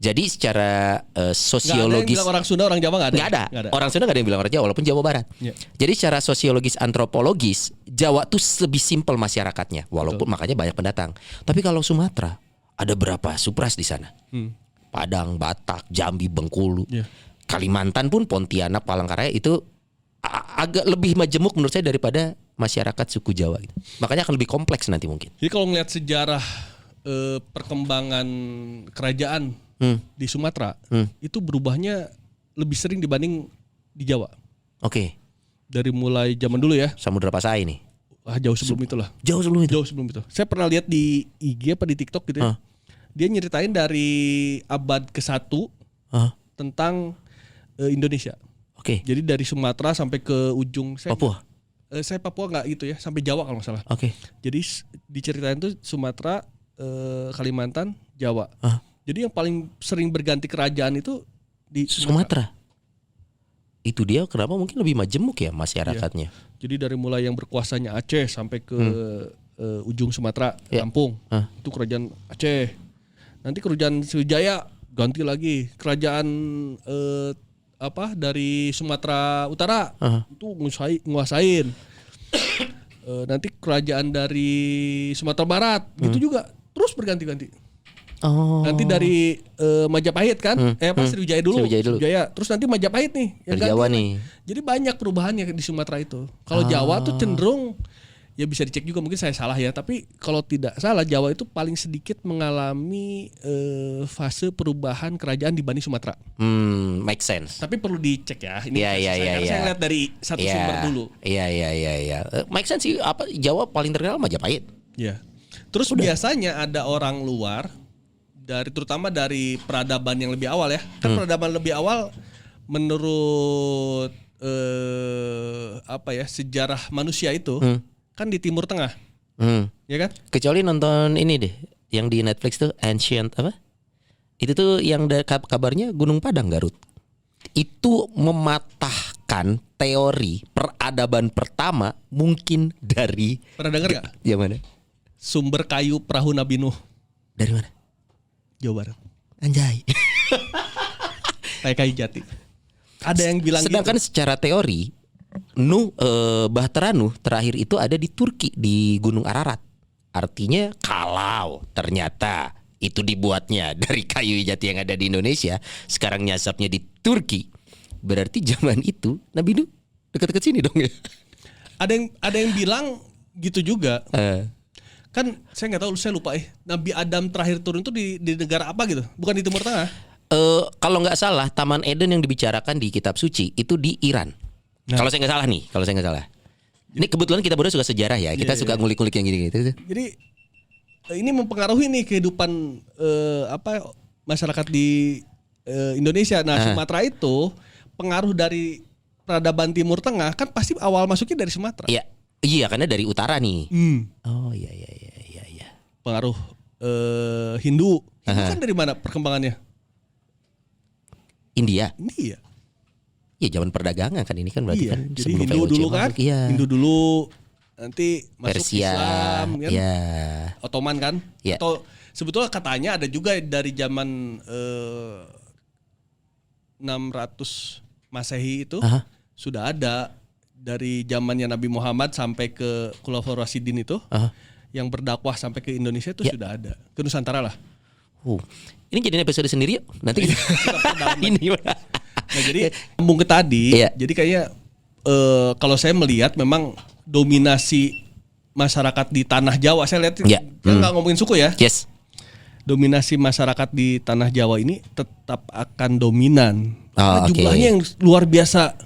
Jadi secara sosiologis, nggak ada yang bilang orang Sunda, orang Jawa nggak ada. Orang Sunda nggak ada yang bilang orang Jawa, walaupun Jawa Barat. Jadi secara sosiologis antropologis, Jawa tuh lebih simpel masyarakatnya, walaupun makanya banyak pendatang. Tapi kalau Sumatera ada berapa supras di sana? Padang, Batak, Jambi, Bengkulu, Kalimantan pun Pontianak, Palangkaraya itu agak lebih majemuk menurut saya daripada masyarakat suku Jawa gitu. Makanya akan lebih kompleks nanti mungkin. Jadi kalau ngelihat sejarah perkembangan kerajaan di Sumatera, itu berubahnya lebih sering dibanding di Jawa. Oke. Dari mulai zaman dulu ya. Samudra Pasai nih. Jauh sebelum itulah. Jauh sebelum itu. Saya pernah lihat di IG apa di TikTok gitu ya. Dia nyeritain dari abad ke-1 tentang Indonesia. Oke. Jadi dari Sumatera sampai ke ujung Papua. Saya Papua nggak gitu ya, sampai Jawa kalau nggak salah. Oke. Jadi diceritain tuh Sumatera, Kalimantan, Jawa. Jadi yang paling sering berganti kerajaan itu di Sumatera. Itu dia kenapa mungkin lebih majemuk ya masyarakatnya. Jadi dari mulai yang berkuasanya Aceh sampai ke ujung Sumatera, Lampung, itu kerajaan Aceh. Nanti kerajaan Sriwijaya ganti lagi, kerajaan dari Sumatera Utara itu nguasain. Nanti kerajaan dari Sumatera Barat gitu juga terus berganti-ganti. Nanti dari Majapahit kan, Sriwijaya dulu. Sriwijaya. Terus nanti Majapahit nih yang dari Jawa nih. Jadi banyak perubahannya di Sumatera itu. Kalau Jawa tuh cenderung, ya bisa dicek juga, mungkin saya salah ya, tapi kalau tidak salah Jawa itu paling sedikit mengalami fase perubahan kerajaan dibanding Sumatera. Make sense. Tapi perlu dicek ya. Ini saya lihat dari satu sumber dulu. Iya. Make sense sih. Jawa paling terkenal Majapahit. Iya. Terus biasanya ada orang luar terutama dari peradaban yang lebih awal ya. Kan peradaban lebih awal menurut sejarah manusia itu kan di Timur Tengah, ya kan? Kecuali nonton ini deh, yang di Netflix tuh Ancient apa? Itu tuh yang kabarnya Gunung Padang Garut. Itu mematahkan teori peradaban pertama mungkin dari. Pernah dengar nggak? Yang mana? Sumber kayu perahu Nabi Nuh. Dari mana? Jawa Barat. Anjay. Kayak kayu jati. Ada yang bilang. Sedangkan gitu, secara teori Bahtera Nuh terakhir itu ada di Turki, di Gunung Ararat. Artinya kalau ternyata itu dibuatnya dari kayu jati yang ada di Indonesia, sekarang nyasapnya di Turki, berarti zaman itu Nabi Nuh dekat-dekat sini dong ya. Ada yang bilang gitu juga. Kan saya nggak tahu, saya lupa Nabi Adam terakhir turun itu di negara apa gitu, bukan di Timur Tengah. Kalau nggak salah Taman Eden yang dibicarakan di kitab suci itu di Iran. Kalau saya nggak salah. Ini kebetulan kita berdua suka sejarah ya, kita suka ngulik-ngulik yang gini-gitu. Jadi ini mempengaruhi nih kehidupan masyarakat di Indonesia. Nah Sumatera itu pengaruh dari peradaban Timur Tengah kan pasti awal masuknya dari Sumatera. Iya, karena dari utara nih. Oh iya. Pengaruh Hindu kan dari mana perkembangannya? India. Iya, zaman perdagangan kan ini kan berarti kan jadi Hindu dulu kan? Hindu dulu, nanti masuk Persia, Islam kan? Ottoman kan? Atau sebetulnya katanya ada juga dari zaman 600 Masehi itu sudah ada dari zamannya Nabi Muhammad sampai ke Khulafaur Rasyidin itu, yang berdakwah sampai ke Indonesia itu sudah ada, ke Nusantara lah. Ini jadi episode sendiri yuk. Nanti ini. Nah, jadi sambung ke tadi, jadi kayaknya kalau saya melihat memang dominasi masyarakat di tanah Jawa, saya lihat nggak ngomongin suku ya. Yes. Dominasi masyarakat di tanah Jawa ini tetap akan dominan. Jumlahnya yang luar biasa.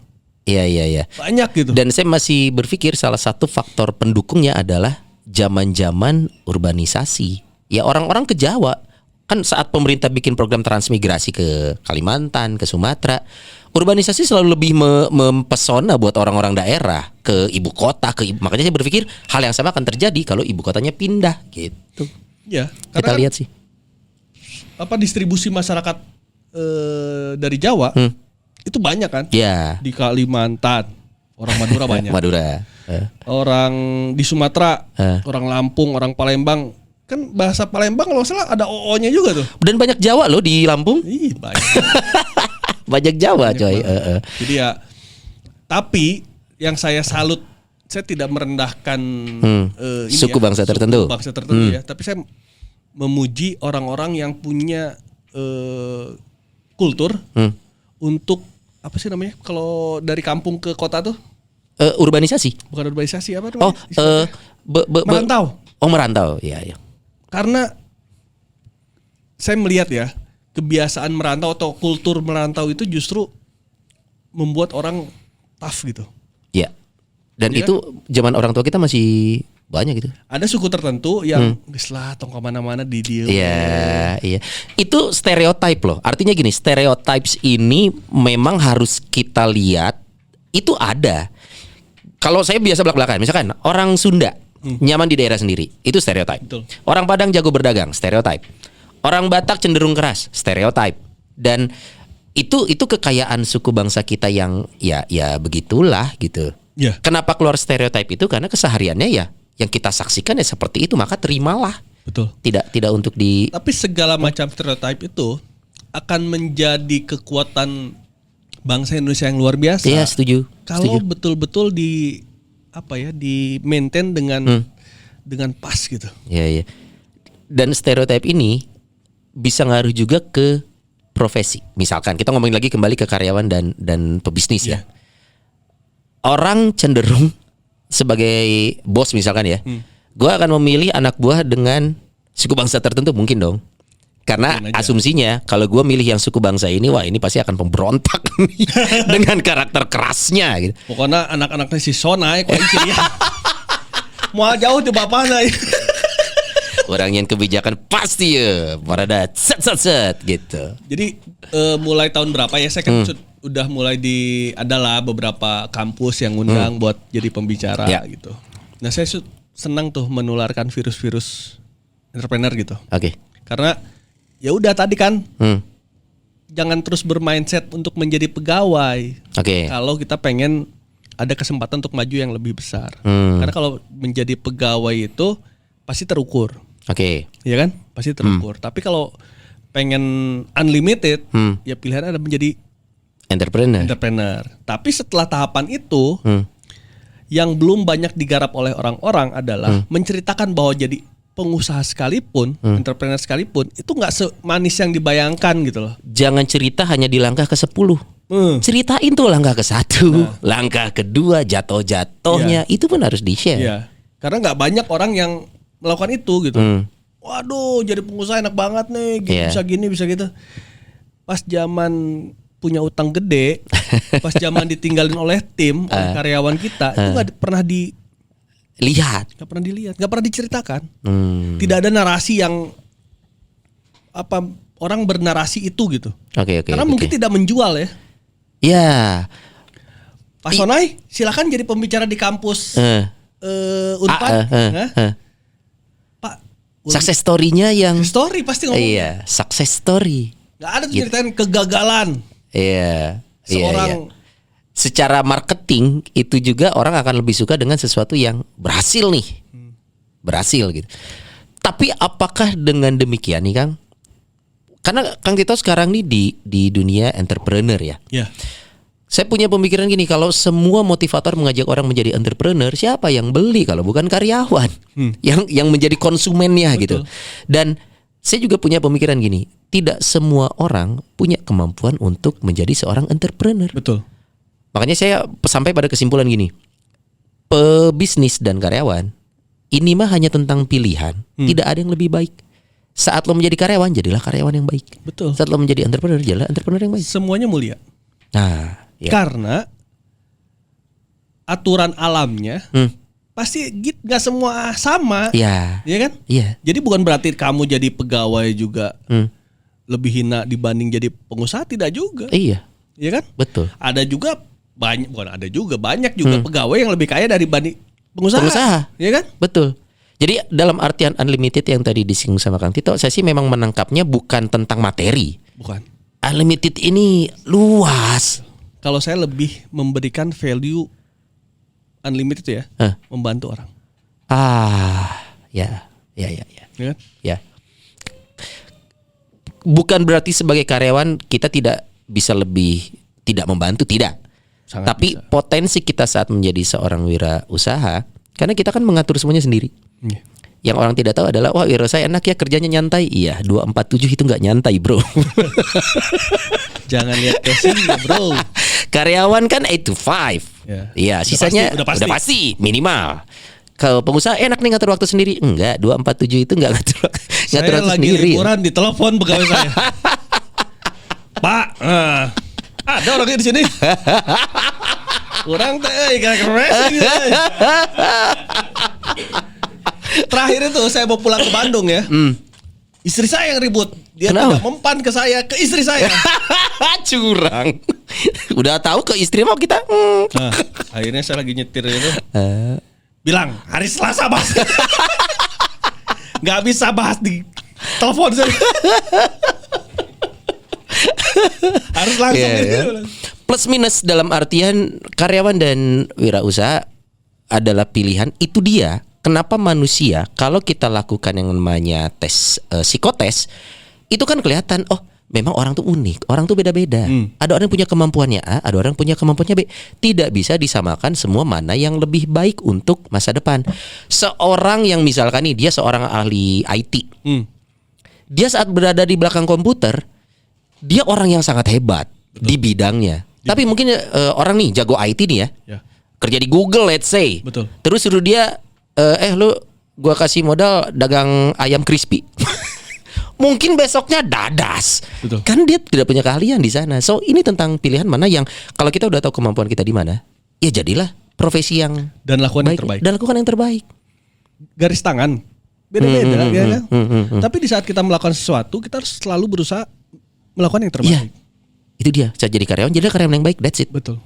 Iya. Banyak gitu. Dan saya masih berpikir salah satu faktor pendukungnya adalah zaman-zaman urbanisasi. Ya orang-orang ke Jawa. Kan saat pemerintah bikin program transmigrasi ke Kalimantan, ke Sumatera, urbanisasi selalu lebih mempesona buat orang-orang daerah ke ibu kota, makanya saya berpikir hal yang sama akan terjadi kalau ibu kotanya pindah gitu. Ya, kita lihat sih. Apa distribusi masyarakat dari Jawa itu banyak kan? Ya. Di Kalimantan orang Madura banyak. Madura. Orang di Sumatera, orang Lampung, orang Palembang. Kan bahasa Palembang kalau salah ada OO-nya juga tuh. Dan banyak Jawa loh di Lampung. Iya banyak. Banyak Jawa coy. Jadi ya, tapi yang saya salut, saya tidak merendahkan suku bangsa tertentu. Suku bangsa tertentu ya. Tapi saya memuji orang-orang yang punya kultur untuk apa sih namanya? Kalau dari kampung ke kota tuh? Urbanisasi. Bukan urbanisasi, apa namanya? Merantau. Merantau. Iya. Karena saya melihat ya, kebiasaan merantau atau kultur merantau itu justru membuat orang tough gitu. Iya. Dan itu zaman orang tua kita masih banyak gitu. Ada suku tertentu yang bislah tong kemana-mana di dia. Iya. Itu stereotype loh. Artinya gini, stereotypes ini memang harus kita lihat. Itu ada. Kalau saya biasa belak-belakan, misalkan orang Sunda nyaman di daerah sendiri, itu stereotype. Betul. Orang Padang jago berdagang, stereotype. Orang Batak cenderung keras, stereotype. Dan itu kekayaan suku bangsa kita yang ya begitulah gitu. Yeah. Kenapa keluar stereotype itu? Karena kesehariannya ya yang kita saksikan ya seperti itu, maka terimalah. Betul. Tidak untuk di. Tapi segala macam stereotype itu akan menjadi kekuatan bangsa Indonesia yang luar biasa. Iya, setuju. Kalau betul-betul di maintain dengan pas gitu. Iya. Dan stereotip ini bisa ngaruh juga ke profesi. Misalkan kita ngomongin lagi kembali ke karyawan dan pebisnis ya. Orang cenderung sebagai bos misalkan ya, gue akan memilih anak buah dengan suku bangsa tertentu mungkin dong. Karena asumsinya kalau gue milih yang suku bangsa ini, wah ini pasti akan pemberontak nih dengan karakter kerasnya gitu. Pokoknya anak-anaknya si Sonai kok ya. Mau jauh tuh bapaknya. Orang yang kebijakan pasti ya, parada set gitu. Jadi mulai tahun berapa ya saya kan udah mulai adalah beberapa kampus yang undang buat jadi pembicara gitu. Nah saya senang tuh menularkan virus-virus entrepreneur gitu. Oke. Karena ya udah tadi kan, jangan terus bermindset untuk menjadi pegawai. Oke. Kalau kita pengen ada kesempatan untuk maju yang lebih besar. Karena kalau menjadi pegawai itu pasti terukur. Oke. Iya kan? Pasti terukur. Tapi kalau pengen unlimited, ya pilihan ada menjadi entrepreneur. Tapi setelah tahapan itu, yang belum banyak digarap oleh orang-orang adalah menceritakan bahwa jadi pengusaha sekalipun, entrepreneur sekalipun, itu nggak semanis yang dibayangkan gitu loh. Jangan cerita hanya di langkah ke-10. Ceritain tuh langkah ke-1, langkah kedua, jatuh-jatuhnya, itu pun harus di-share. Iya. Karena nggak banyak orang yang melakukan itu gitu. Waduh, jadi pengusaha enak banget nih, bisa gini, bisa gitu. Pas zaman punya utang gede, pas zaman ditinggalin oleh tim, oleh karyawan kita, itu nggak pernah nggak pernah dilihat, nggak pernah diceritakan. Tidak ada narasi yang orang bernarasi itu gitu. Oke. Karena mungkin tidak menjual ya. Ya. Pak Sonai, silakan jadi pembicara di kampus Unpad. Pak, success story-nya yang story pasti ngomong. Iya, success story. Nggak ada tuh ceritain kegagalan. Iya. Seorang secara marketing itu juga orang akan lebih suka dengan sesuatu yang berhasil nih. Berhasil gitu. Tapi apakah dengan demikian nih Kang? Karena Kang Tito sekarang nih di dunia entrepreneur ya. Iya. Saya punya pemikiran gini, kalau semua motivator mengajak orang menjadi entrepreneur, siapa yang beli kalau bukan karyawan? Yang menjadi konsumennya. Betul. Gitu. Dan saya juga punya pemikiran gini, tidak semua orang punya kemampuan untuk menjadi seorang entrepreneur. Betul. Makanya saya sampai pada kesimpulan gini, pebisnis dan karyawan ini mah hanya tentang pilihan, tidak ada yang lebih baik. Saat lo menjadi karyawan, jadilah karyawan yang baik. Betul. Saat lo menjadi entrepreneur, jadilah entrepreneur yang baik. Semuanya mulia. Nah, ya. Karena aturan alamnya pasti nggak semua sama. Iya. Iya kan? Iya. Jadi bukan berarti kamu jadi pegawai juga lebih hina dibanding jadi pengusaha, tidak juga. Iya. Iya kan? Betul. Ada juga banyak juga pegawai yang lebih kaya dibanding pengusaha. Iya kan? Betul. Jadi dalam artian unlimited yang tadi disinggung sama Kang Tito, saya sih memang menangkapnya bukan tentang materi. Bukan. Unlimited ini luas. Kalau saya lebih memberikan value unlimited ya, membantu orang. Ya. Ya kan? Ya. Bukan berarti sebagai karyawan kita tidak bisa lebih tidak membantu, tidak. Sangat tapi bisa. Potensi kita saat menjadi seorang wirausaha, karena kita kan mengatur semuanya sendiri. Yang orang tidak tahu adalah, wah wirausaha enak ya kerjanya nyantai. Iya, 247 itu nggak nyantai, bro. Jangan lihat casingnya, bro. Karyawan kan 8 to 5. Iya, sisanya udah pasti minimal. Kalau pengusaha enak nih ngatur waktu sendiri. Enggak, 247 itu enggak ngatur waktu sendiri. Saya lagi liburan di telepon pegawai saya. Pak, ada orangnya di sini. Kurang teh, Terakhir itu saya mau pulang ke Bandung ya. Istri saya yang ribut. Dia tidak mempan ke saya, ke istri saya. Curang. Udah tahu ke istri mau kita. Nah, akhirnya saya lagi nyetir itu. Bilang, hari Selasa bahas. Gak bisa bahas di telepon saya. Harus langsung gitu. Plus minus dalam artian karyawan dan wirausaha adalah pilihan. Itu dia kenapa manusia kalau kita lakukan yang namanya tes psikotes, itu kan kelihatan, oh memang orang tuh unik, orang tuh beda-beda. Ada orang yang punya kemampuannya A, ada orang yang punya kemampuannya B. Tidak bisa disamakan semua mana yang lebih baik untuk masa depan. Seorang yang misalkan nih dia seorang ahli IT, dia saat berada di belakang komputer, dia orang yang sangat hebat. Betul. Di bidangnya. Tapi mungkin orang nih jago IT nih ya. Kerja di Google let's say. Betul. Terus suruh dia lu gua kasih modal dagang ayam crispy. Mungkin besoknya dadas. Betul. Kan dia tidak punya keahlian di sana. So ini tentang pilihan mana yang kalau kita udah tahu kemampuan kita di mana, ya jadilah profesi yang dan lakukan baik, yang terbaik. Dan lakukan yang terbaik. Garis tangan beda-beda ya kan. Tapi di saat kita melakukan sesuatu, kita harus selalu berusaha melakukan yang terbaik. Itu dia. Saat jadi karyawan, jadi karyawan yang baik. That's it. Betul.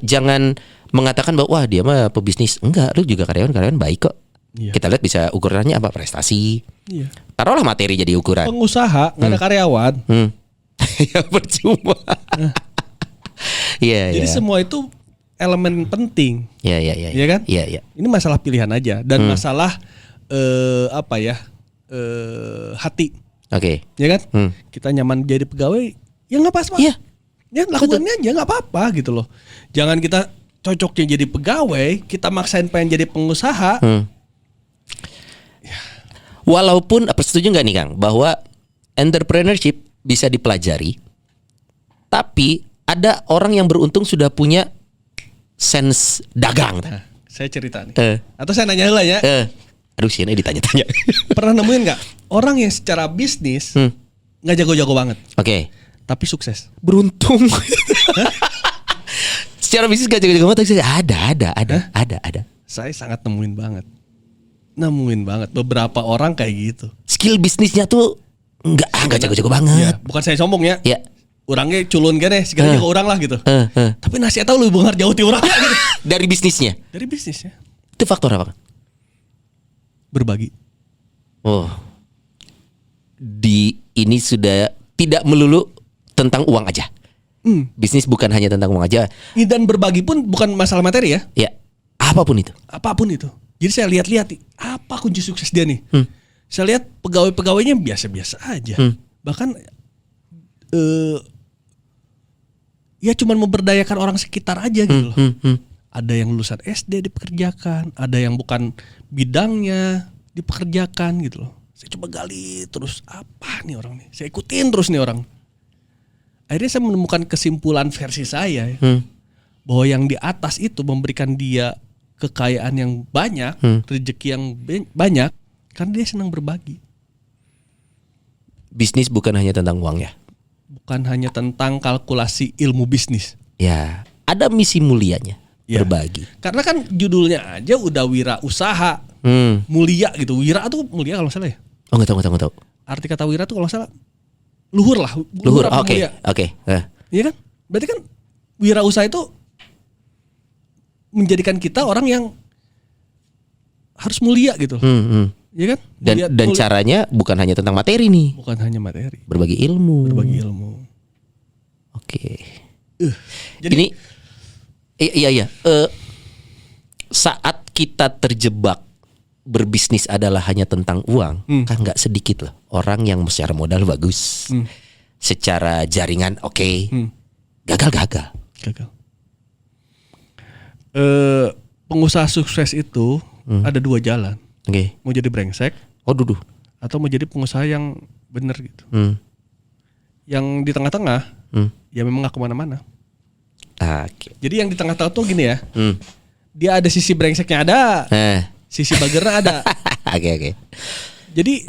Jangan mengatakan bahwa wah dia mah pebisnis. Enggak, lu juga karyawan baik kok. Iya. Kita lihat bisa ukurannya apa, prestasi. Iya. Taruhlah materi jadi ukuran. Pengusaha nggak ada karyawan. Ya percuma. Iya. Jadi semua itu elemen penting. Iya. Iya kan? Iya. Ini masalah pilihan aja dan masalah hati. Oke. Ya kan? Kita nyaman jadi pegawai, ya nggak apa-apa. Iya. Ya lakukannya aja nggak apa-apa gitu loh. Jangan kita cocoknya jadi pegawai, kita maksain pengen jadi pengusaha. Walaupun setuju nggak nih Kang bahwa entrepreneurship bisa dipelajari, tapi ada orang yang beruntung sudah punya sense dagang. Nah, saya cerita nih. Atau saya nanya dulu ya. Aduh sih ini ditanya-tanya. Pernah nemuin nggak orang yang secara bisnis nggak jago-jago banget? Oke. Tapi sukses. Beruntung. Secara bisnis gak jago-jago banget. Ada. Saya sangat nemuin banget. Beberapa orang kayak gitu. Skill bisnisnya tuh nggak jago-jago banget. Ya, bukan saya sombong ya. Ya. Orangnya culun gini, segala orang lah gitu. Tapi nasi tahu lu bengar jauh ti orang gitu. Dari bisnisnya. Itu faktor apa? Berbagi. Oh. Ini sudah tidak melulu tentang uang aja. Bisnis bukan hanya tentang uang aja. Dan berbagi pun bukan masalah materi ya. Ya. Apapun itu. Jadi saya lihat apa kunci sukses dia nih. Saya lihat pegawai-pegawainya biasa-biasa aja. Bahkan ya cuman memberdayakan orang sekitar aja gitu loh. Ada yang lulusan SD dipekerjakan, ada yang bukan bidangnya dipekerjakan gitu loh. Saya coba gali terus, apa nih orang nih? Saya ikutin terus nih orang. Akhirnya saya menemukan kesimpulan versi saya bahwa yang di atas itu memberikan dia kekayaan yang banyak, rezeki yang banyak, karena dia senang berbagi. Bisnis bukan hanya tentang uang ya? Bukan hanya tentang kalkulasi ilmu bisnis. Ya, ada misi mulianya, berbagi. Karena kan judulnya aja udah wira usaha, mulia gitu. Wira tuh mulia kalau salah ya? Oh nggak tahu. Arti kata wira tuh kalau salah luhur lah. Luhur, oke. Iya kan? Berarti kan wira usaha itu menjadikan kita orang yang harus mulia gitu. Iya kan? Dan caranya bukan hanya tentang materi nih. Bukan hanya materi. Berbagi ilmu. Oke. Jadi ini iya. Saat kita terjebak berbisnis adalah hanya tentang uang, kan nggak sedikit loh orang yang secara modal bagus, secara jaringan gagal. Pengusaha sukses itu ada 2 jalan. Mau jadi brengsek, atau mau jadi pengusaha yang bener gitu. Yang di tengah-tengah, ya memang nggak kemana-mana. Jadi yang di tengah-tengah tuh gini ya, dia ada sisi brengseknya ada, sisi bagernya ada. Oke. Jadi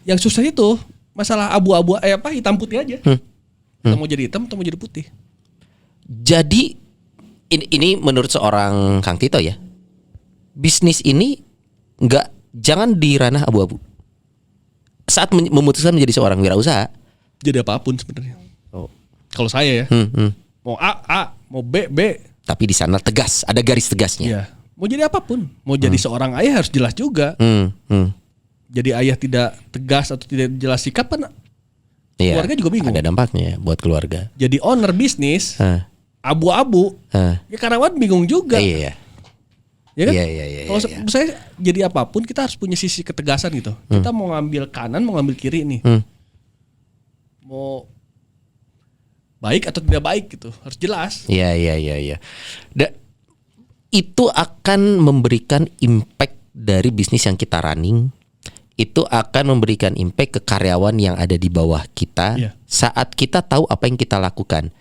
yang susah itu masalah abu-abu hitam putih aja. Kita mau jadi hitam atau mau jadi putih. Jadi ini menurut seorang Kang Tito ya, bisnis ini jangan di ranah abu-abu. Saat memutuskan menjadi seorang wirausaha, jadi apapun sebenarnya. Kalau saya ya, mau A, mau B. Tapi di sana tegas, ada garis tegasnya. Iya. Mau jadi apapun, mau jadi seorang ayah harus jelas juga. Jadi ayah tidak tegas atau tidak jelas sikap kan, keluarga juga bingung. Ada dampaknya buat keluarga. Jadi owner bisnis abu-abu, ya karyawan bingung juga. Iya. Ya kan? Kalau saya jadi apapun kita harus punya sisi ketegasan gitu. Kita mau ngambil kanan, mau ngambil kiri nih. Mau baik atau tidak baik gitu, harus jelas. Iya. Itu akan memberikan impact dari bisnis yang kita running. Itu akan memberikan impact ke karyawan yang ada di bawah kita saat kita tahu apa yang kita lakukan.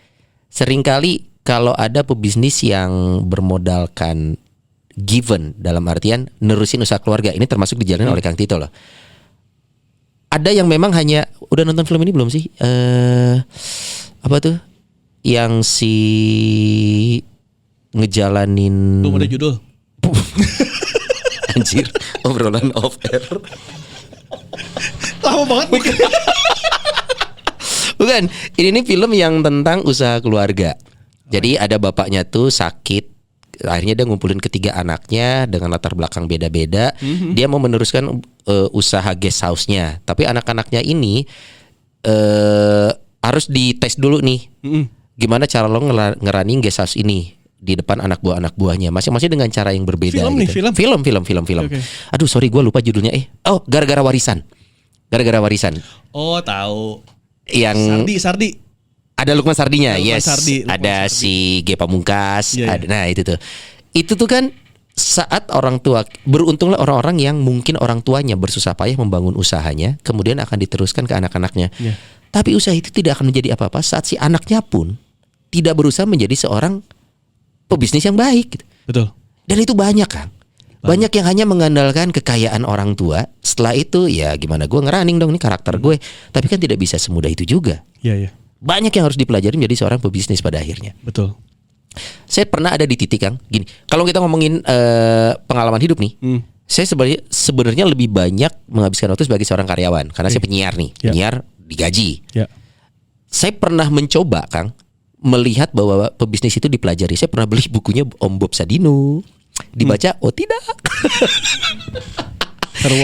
Seringkali kalau ada pebisnis yang bermodalkan given dalam artian nerusin usaha keluarga, ini termasuk dijalani oleh Kang Tito loh. Ada yang memang hanya udah nonton film ini belum sih? Apa tuh? Yang si ngejalanin belum ada judul. Anjir, obrolan off air. Lama banget. Bukan, ini film yang tentang usaha keluarga. Jadi ada bapaknya tuh sakit, akhirnya dia ngumpulin ketiga anaknya dengan latar belakang beda-beda. Dia mau meneruskan usaha guest house-nya, tapi anak-anaknya ini harus dites dulu nih. Gimana cara lo ngerunning guest house ini di depan anak buahnya, masing-masing dengan cara yang berbeda. Film gitu. nih, film. Okay. Aduh sorry gue lupa judulnya. Gara-gara warisan. Oh tahu. Yang Sardi. Ada Lukman Sardinya, yes. Lukman ada Sardi. si Ge Pamungkas. Yeah. Nah itu tuh. Itu tuh kan saat orang tua, beruntunglah orang-orang yang mungkin orang tuanya bersusah payah membangun usahanya, kemudian akan diteruskan ke anak-anaknya. Yeah. Tapi usaha itu tidak akan menjadi apa-apa saat si anaknya pun tidak berusaha menjadi seorang pebisnis yang baik. Gitu. Betul. Dan itu banyak kan. Banyak yang hanya mengandalkan kekayaan orang tua. Setelah itu ya gimana gue ngerunning dong nih karakter gue. Tapi kan tidak bisa semudah itu juga. Iya. Banyak yang harus dipelajari menjadi seorang pebisnis pada akhirnya. Betul. Saya pernah ada di titik Kang gini. Kalau kita ngomongin pengalaman hidup nih, saya sebenarnya lebih banyak menghabiskan waktu sebagai seorang karyawan karena saya penyiar nih, penyiar digaji. Saya pernah mencoba Kang melihat bahwa pebisnis itu dipelajari. Saya pernah beli bukunya Om Bob Sadino. Dibaca, oh tidak.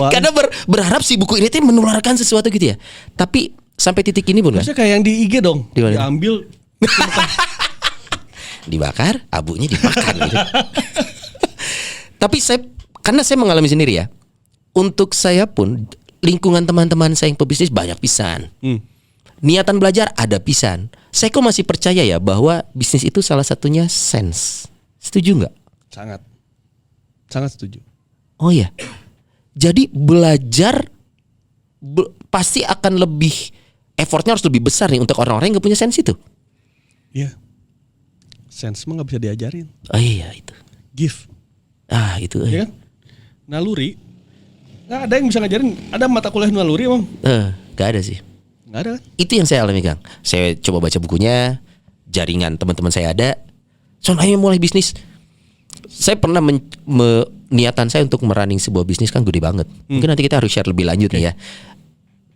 Karena berharap si buku ini tuh menularkan sesuatu gitu ya. Tapi sampai titik ini pun kan. Maksudnya kayak yang di IG dong. Diambil, dibakar, abunya dibakar gitu. Tapi karena saya mengalami sendiri ya. Untuk saya pun lingkungan teman-teman saya yang pebisnis banyak pisan. Niatan belajar ada pisan. Saya kok masih percaya ya bahwa bisnis itu salah satunya sense. Setuju nggak? Sangat setuju. Oh ya. Jadi belajar pasti akan lebih, effortnya harus lebih besar nih untuk orang-orang yang nggak punya sense itu. Iya. Sense mah nggak bisa diajarin. Oh iya itu. Gift. Itu. Iya kan? Naluri. Nggak ada yang bisa ngajarin. Ada mata kuliah naluri emang? Nggak ada sih. Nggak ada kan? Itu yang saya alami, Kang. Saya coba baca bukunya, jaringan teman-teman saya ada. Ayo mulai bisnis. Saya pernah niatan saya untuk merunning sebuah bisnis kan gede banget. Mungkin nanti kita harus share lebih lanjut nih ya.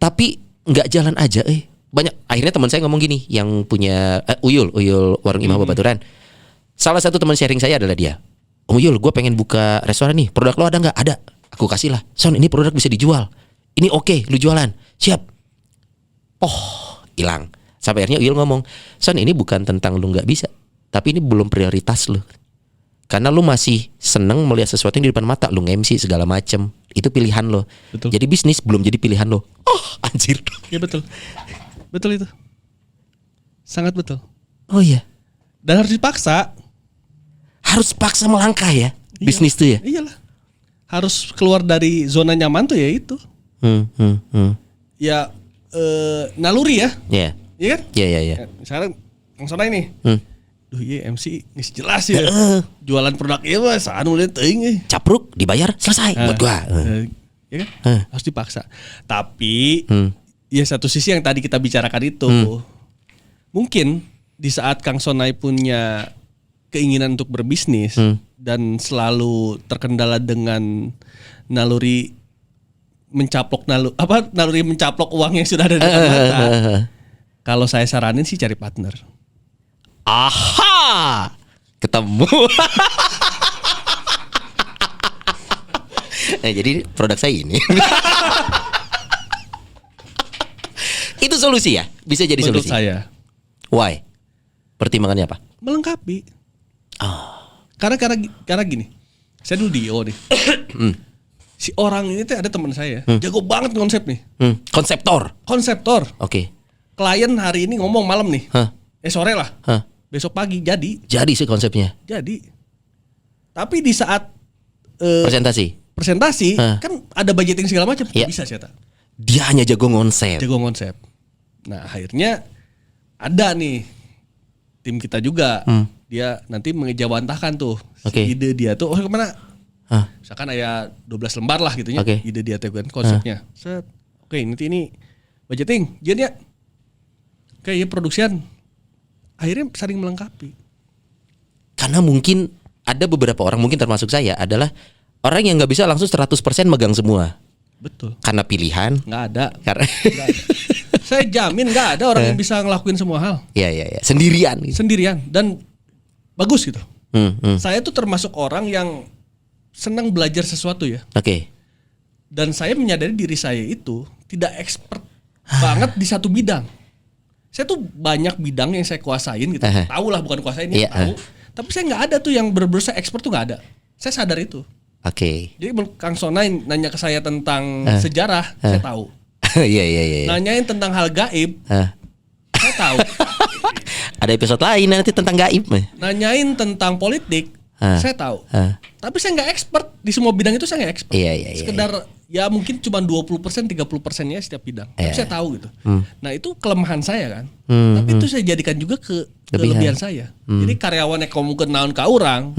Tapi nggak jalan aja. Banyak. Akhirnya teman saya ngomong gini, yang punya Uyul warung Imam Babaturan. Salah satu teman sharing saya adalah dia. Om Uyul, gue pengen buka restoran nih. Produk lo ada nggak? Ada. Aku kasih lah. Son, ini produk bisa dijual. Ini oke, lu jualan. Siap. Hilang. Sampai akhirnya Uyul ngomong, Son, ini bukan tentang lu nggak bisa, tapi ini belum prioritas lu. Karena lu masih seneng melihat sesuatu yang di depan mata, lu nge-MC segala macem. Itu pilihan lo. Betul. Jadi bisnis belum jadi pilihan lo. Anjir. Iya betul. Betul itu. Sangat betul. Oh iya. Dan harus dipaksa. Harus paksa melangkah ya. Bisnis tuh ya. Iyalah. Harus keluar dari zona nyaman tuh ya itu. Ya naluri ya. Iya. Iya kan? Iya. Sekarang Kang Sonai nih. Duh iya MC nggak jelas ya. Jualan produk iya mah sanu liat teuing. Capruk dibayar selesai buat gua. Ya kan? Harus dipaksa. Tapi ya satu sisi yang tadi kita bicarakan itu. Mungkin di saat Kang Sonai punya keinginan untuk berbisnis dan selalu terkendala dengan naluri mencaplok uang yang sudah ada di dalam mata. Kalau saya saranin sih cari partner. Aha, ketemu. Jadi produk saya ini. Itu solusi ya? Bisa jadi Menurut solusi. saya. Why? Pertimbangannya apa? Melengkapi. Karena gini. Saya dulu di IO nih. Si orang ini tuh ada teman saya, jago banget konsep nih. Konseptor. Oke. Klien hari ini ngomong malam nih. Sore lah. Besok pagi jadi. Jadi sih konsepnya. Jadi. Tapi di saat presentasi kan ada budgeting segala macam. Ya. Bisa sih. Dia hanya jago konsep. Nah akhirnya ada nih tim kita juga. Dia nanti mengejawantahkan tuh ide dia tuh. Kemana? Misalkan ada 12 lembar lah gitu ya. Ide dia tuh kan konsepnya. Oke, nanti ini budgeting, jadi ya. Oke, ya produksian. Akhirnya saling melengkapi. Karena mungkin ada beberapa orang, mungkin termasuk saya, adalah orang yang nggak bisa langsung 100% megang semua. Betul. Karena pilihan. Nggak ada. Karena saya jamin nggak ada orang yang bisa ngelakuin semua hal. Iya. Sendirian. Dan bagus gitu. Saya tuh termasuk orang yang senang belajar sesuatu ya. Oke. Dan saya menyadari diri saya itu tidak expert banget di satu bidang. Saya tuh banyak bidang yang saya kuasain gitu. Tahu lah, bukan kuasain ya, tahu. Tapi saya nggak ada tuh yang berusaha expert tuh nggak ada. Saya sadar itu. Oke. Jadi Kang Sonai nanya ke saya tentang sejarah, saya tahu. Iya. Nanyain tentang hal gaib, saya tahu. Ada episode lain nanti tentang gaib. Nanyain tentang politik, saya tahu. Tapi saya nggak expert di semua bidang itu, saya nggak expert. Iya. Sekedar ya mungkin cuma 20%, 30%-nya setiap bidang. Tapi saya tahu gitu. Nah itu kelemahan saya kan. Tapi itu saya jadikan juga kelebihan saya. Jadi karyawan yang kamu kenaun ke orang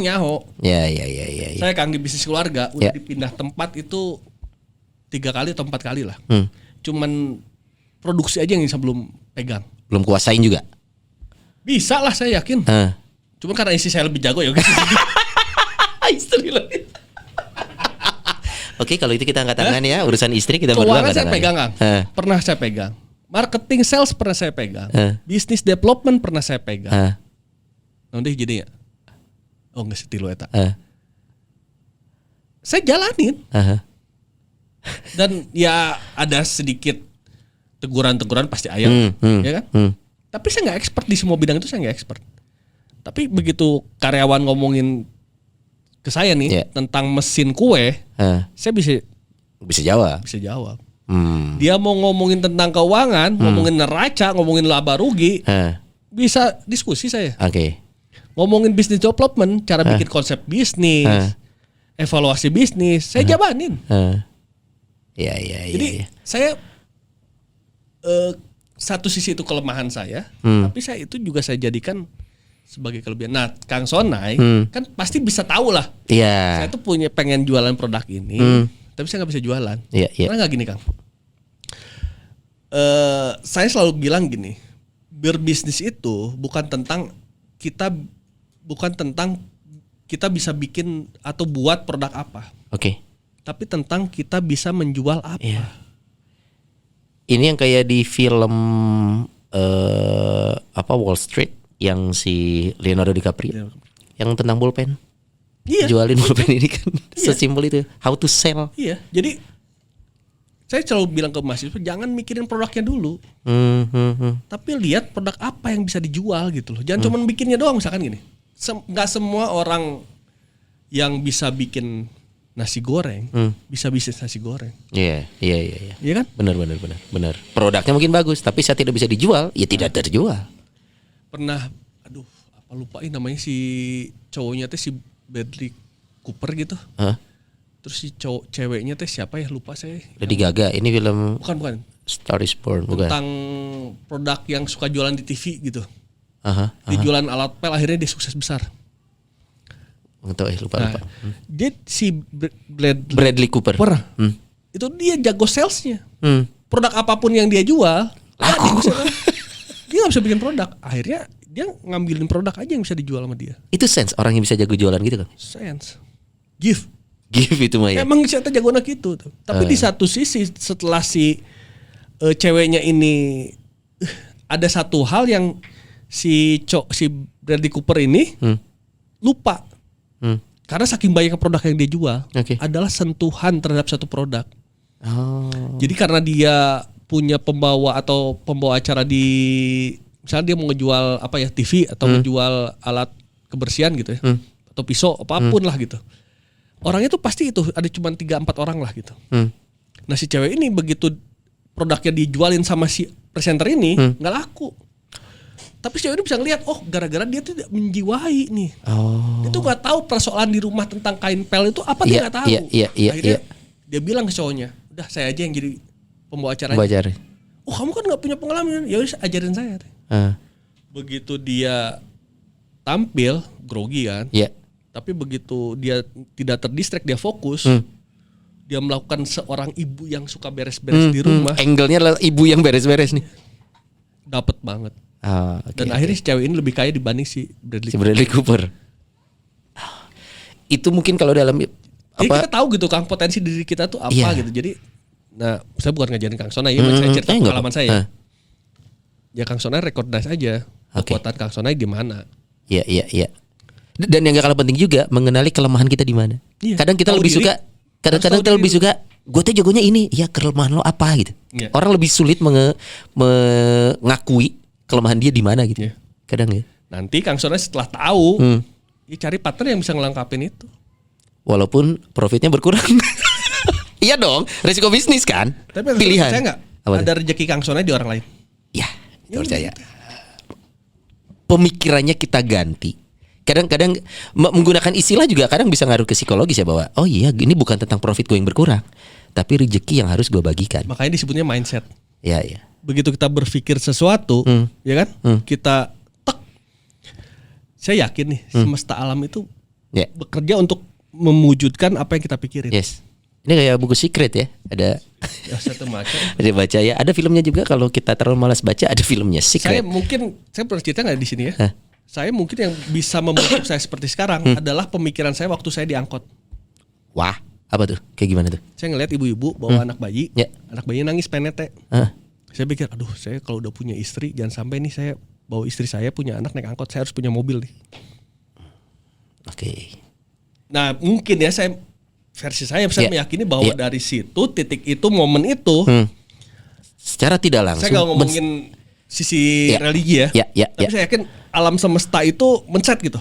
nyaho. Iya. Saya Kang di bisnis keluarga udah dipindah tempat itu 3 kali atau 4 kali lah. Cuman produksi aja yang bisa belum pegang. Belum kuasain juga. Bisa lah saya yakin. Cuma karena istri saya lebih jago ya. Istri lebih. Oke, kalau itu kita angkat tangan ya, urusan istri kita berdua angkat tangan. Saya pegang, Kang. Pernah saya pegang. Marketing sales pernah saya pegang. Business development pernah saya pegang. Nanti jadi ya. Oh nggak setilu eta. Saya jalanin. Dan ya ada sedikit teguran-teguran pasti ayam, ya kan? Tapi saya nggak expert di semua bidang itu, saya nggak expert. Tapi begitu karyawan ngomongin ke saya nih tentang mesin kue, saya bisa jawab. Bisa jawab. Dia mau ngomongin tentang keuangan, ngomongin neraca, ngomongin laba rugi, bisa diskusi saya. Oke. Ngomongin business development, cara bikin konsep bisnis, evaluasi bisnis, saya jabanin. Jadi saya satu sisi itu kelemahan saya, tapi saya itu juga saya jadikan sebagai kelebihan. Nah, Kang Sonai kan pasti bisa tahu lah. Saya tuh pengen jualan produk ini, tapi saya nggak bisa jualan. Karena nggak gini, Kang. Saya selalu bilang gini, berbisnis itu bukan tentang kita bisa bikin atau buat produk apa. Tapi tentang kita bisa menjual apa. Ini yang kayak di film Wall Street yang si Leonardo DiCaprio yang tentang pulpen. Jualin pulpen ini kan sesimpel itu. How to sell. Jadi saya selalu bilang ke mahasiswa jangan mikirin produknya dulu. Tapi lihat produk apa yang bisa dijual gitu loh. Jangan cuma bikinnya doang misalkan gini. Nggak semua orang yang bisa bikin nasi goreng bisa bisnis nasi goreng. Iya kan? Benar. Produknya mungkin bagus, tapi saya tidak bisa dijual, ya tidak terjual. Pernah, apa lupain namanya si cowoknya teh si Bradley Cooper gitu. Terus si ceweknya teh siapa ya lupa saya. Lady Gaga. Ini film. Bukan. Star is Born. Bukan. Tentang produk yang suka jualan di TV gitu. Dia jualan alat pel akhirnya dia sukses besar. Lupa. Dia si Bradley Cooper. Itu dia jago salesnya. Produk apapun yang dia jual, dia nggak bisa bikin produk. Akhirnya dia ngambilin produk aja yang bisa dijual sama dia. Itu sense orang yang bisa jago jualan gitu kan? Sense. Give itu mah ya. Emang saya jago anak itu. Tapi di satu sisi setelah si ceweknya ini ada satu hal yang si Bradley Cooper ini lupa. Karena saking banyaknya produk yang dia jual adalah sentuhan terhadap satu produk. Jadi karena dia punya pembawa acara di misalnya dia mau ngejual TV atau ngejual alat kebersihan gitu ya, atau pisau apapun lah gitu. Orangnya tuh pasti itu ada cuma 3-4 orang lah gitu. Nah si cewek ini begitu produknya dijualin sama si presenter ini nggak laku. Tapi cewek ini bisa ngelihat, gara-gara dia tuh menjiwai nih. Dia tuh nggak tahu persoalan di rumah tentang kain pel itu apa, dia nggak tahu. Akhirnya dia bilang ke cowoknya, udah saya aja yang jadi pembawa acaranya. Kamu kan nggak punya pengalaman, ya udah ajarin saya. Begitu dia tampil grogi kan, tapi begitu dia tidak terdistract, dia fokus. Dia melakukan seorang ibu yang suka beres-beres di rumah. Angle-nya adalah ibu yang beres-beres nih. Dapat banget. Dan akhirnya si cewek ini lebih kaya dibanding si Bradley Cooper. Itu mungkin kalau dalam jadi kita tahu gitu Kang potensi diri kita tuh apa gitu. Jadi saya bukan ngajarin Kang Sonai saya cerita pengalaman saya. Ya Kang Sonai recognize aja kekuatan Kang Sonai di mana. Iya. Dan yang gak kalah penting juga mengenali kelemahan kita di mana. Kadang kita lebih suka kadang-kadang kita lebih suka gue tuh jagonya ini, ya kelemahan lo apa gitu. Orang lebih sulit mengakui kelemahan dia di mana gitu. Kadang ya. Nanti Kang Sonai setelah tahu, ya cari partner yang bisa ngelengkapin itu. Walaupun profitnya berkurang. Iya dong, resiko bisnis kan. Tapi pilihan. Saya nggak ada rezeki Kang Sonai di orang lain. Ya, percaya. Pemikirannya kita ganti. Kadang-kadang menggunakan istilah juga kadang bisa ngaruh ke psikologis ya, bahwa ini bukan tentang profit gue yang berkurang, tapi rezeki yang harus gue bagikan. Makanya disebutnya mindset. Iya. Begitu kita berpikir sesuatu, ya kan? Kita saya yakin nih semesta alam itu bekerja untuk mewujudkan apa yang kita pikirin. Yes. Ini kayak buku secret ya. Ada satu macam. Ada baca ya. Ada filmnya juga, kalau kita terlalu malas baca ada filmnya Secret. Saya pernah cerita nggak di sini ya? Saya mungkin yang bisa membentuk saya seperti sekarang adalah pemikiran saya waktu saya diangkot. Wah, apa tuh? Kayak gimana tuh? Saya ngeliat ibu-ibu bawa anak bayi, anak bayi nangis penete. Saya pikir, saya kalau udah punya istri, jangan sampai nih saya bawa istri saya punya anak naik angkot, saya harus punya mobil nih. Oke. Nah mungkin ya versi saya meyakini bahwa dari situ, titik itu, momen itu, secara tidak langsung. Saya nggak ngomongin sisi religi ya. Tapi saya yakin alam semesta itu men-set gitu.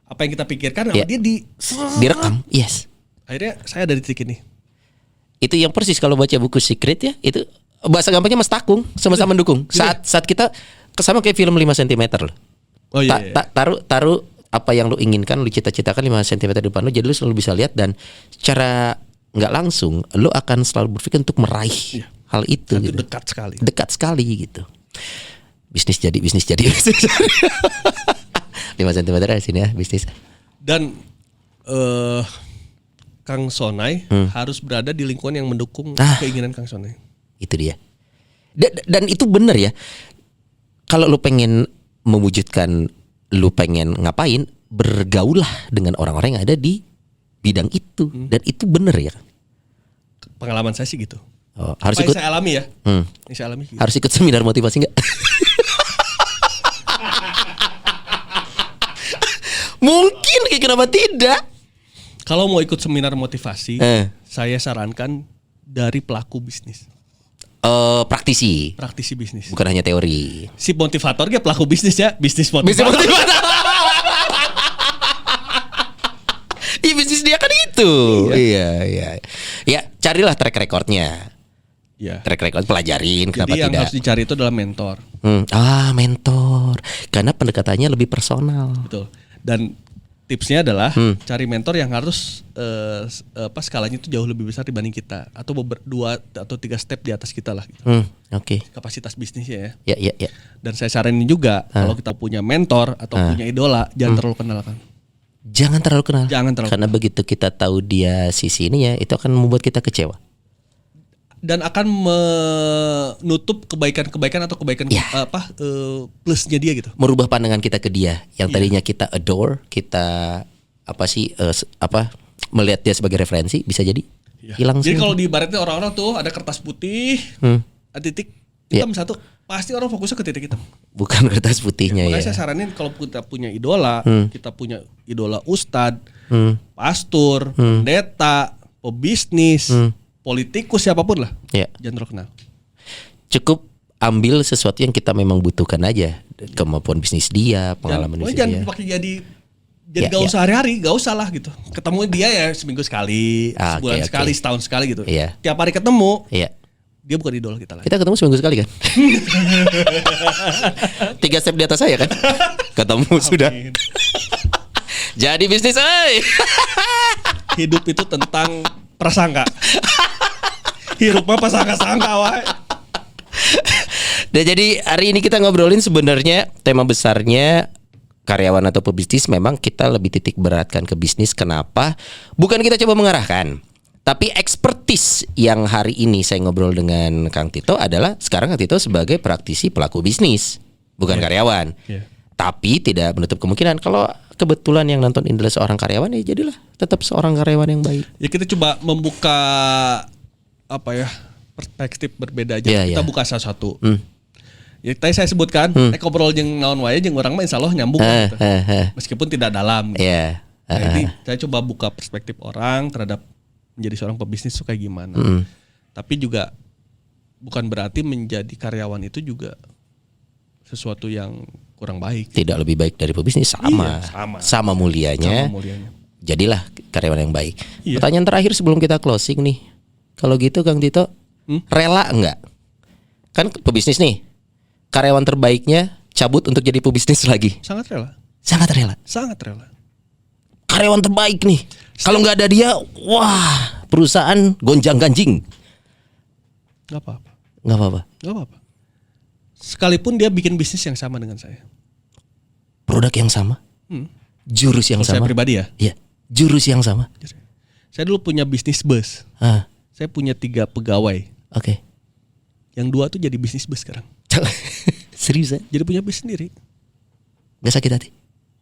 Apa yang kita pikirkan, dia direkam. Yes. Akhirnya saya ada di titik ini. Itu yang persis kalau baca buku Secret ya, itu bahasa gampangnya Mas Takung sama-sama mendukung. Saat kita sama kayak film 5 cm loh. Oh iya. Taruh apa yang lu inginkan, lu cita-citakan 5 cm di depan lu, jadi lu selalu bisa lihat dan secara nggak langsung lu akan selalu berpikir untuk meraih hal itu gitu. Dekat sekali gitu. Bisnis jadi 5 cm di sini ya bisnis. Dan Kang Sonai harus berada di lingkungan yang mendukung keinginan Kang Sonai. Itu dia. Dan itu benar ya. Kalau lu pengen mewujudkan, lu pengen ngapain, bergaullah dengan orang-orang yang ada di bidang itu. Dan itu benar ya. Pengalaman saya sih gitu. Oh, harus ikut. Saya alami ya. Saya alami. Gitu. Harus ikut seminar motivasi nggak? Mungkin, kenapa tidak? Kalau mau ikut seminar motivasi, saya sarankan dari pelaku bisnis. Praktisi bisnis. Bukan hanya teori. Si motivator dia pelaku bisnis ya, bisnis motivator. Iya, bisnis dia kan itu. Iya. Ya, carilah track recordnya. Ya. Track record pelajarin. Jadi yang harus dicari itu adalah mentor. Mentor. Karena pendekatannya lebih personal. Betul. Dan tipsnya adalah cari mentor yang harus skalanya itu jauh lebih besar dibanding kita, atau 2 atau 3 step di atas kita lah. Gitu. Oke. Kapasitas bisnisnya ya. Ya. Dan saya saranin juga kalau kita punya mentor atau punya idola, jangan terlalu kenal kan. Jangan terlalu kenal. Karena kenal. begitu kita tahu dia sisi ini ya, itu akan membuat kita kecewa. Dan akan menutup kebaikan-kebaikan atau kebaikan plusnya dia gitu. Merubah pandangan kita ke dia yang tadinya kita adore, kita melihat dia sebagai referensi, bisa jadi hilang. Jadi kalau di ibaratnya orang-orang tuh ada kertas putih, ada titik hitam satu, pasti orang fokusnya ke titik hitam. Bukan kertas putihnya ya. Makanya saya saranin kalau kita punya idola, kita punya idola ustad, pastor, pendeta, pebisnis, politikus, siapapun lah, jangan terlalu kenal. Cukup ambil sesuatu yang kita memang butuhkan aja, kemampuan bisnis dia, pengalaman bisnis dia. Jangan dipakai jadi gak usah hari-hari, gak usah lah gitu. Ketemu dia ya seminggu sekali, sebulan sekali, setahun sekali gitu. Tiap hari ketemu, dia bukan idola kita lagi. Kita ketemu seminggu sekali kan? 3 step di atas saya kan? Ketemu sudah. Jadi bisnis, hidup itu tentang prasangka. Hirup mah pasangka-sangka wae. Dan jadi hari ini kita ngobrolin sebenarnya tema besarnya karyawan atau pebisnis, memang kita lebih titik beratkan ke bisnis. Kenapa? Bukan kita coba mengarahkan, tapi expertise yang hari ini saya ngobrol dengan Kang Tito adalah sekarang Kang Tito sebagai praktisi pelaku bisnis, bukan karyawan. Tapi tidak menutup kemungkinan kalau kebetulan yang nonton ini adalah seorang karyawan, ya jadilah tetap seorang karyawan yang baik. Ya kita coba membuka perspektif berbeda aja. Kita buka satu-satu. Ya tadi saya sebutkan, ngobrol jeung naon wae jeung urang mah insyaallah nyambung gitu. Meskipun tidak dalam. Gitu. Jadi saya coba buka perspektif orang terhadap menjadi seorang pebisnis itu kayak gimana. Tapi juga bukan berarti menjadi karyawan itu juga sesuatu yang kurang baik. Tidak lebih baik dari pebisnis, sama mulianya. Jadilah karyawan yang baik. Pertanyaan terakhir sebelum kita closing nih. Kalau gitu Kang Tito, rela enggak? Kan pebisnis nih, karyawan terbaiknya cabut untuk jadi pebisnis lagi. Sangat rela. Karyawan terbaik nih. Kalau nggak ada dia, wah, perusahaan gonjang-ganjing. Gak apa-apa. Sekalipun dia bikin bisnis yang sama dengan saya. Produk yang sama? Jurus yang sama? Saya pribadi ya? Iya, jurus yang sama. Saya dulu punya bisnis bus. Saya punya 3 pegawai. Oke. Yang 2 tuh jadi bisnis bus sekarang. Serius ya? Jadi punya bis sendiri. Gak sakit hati?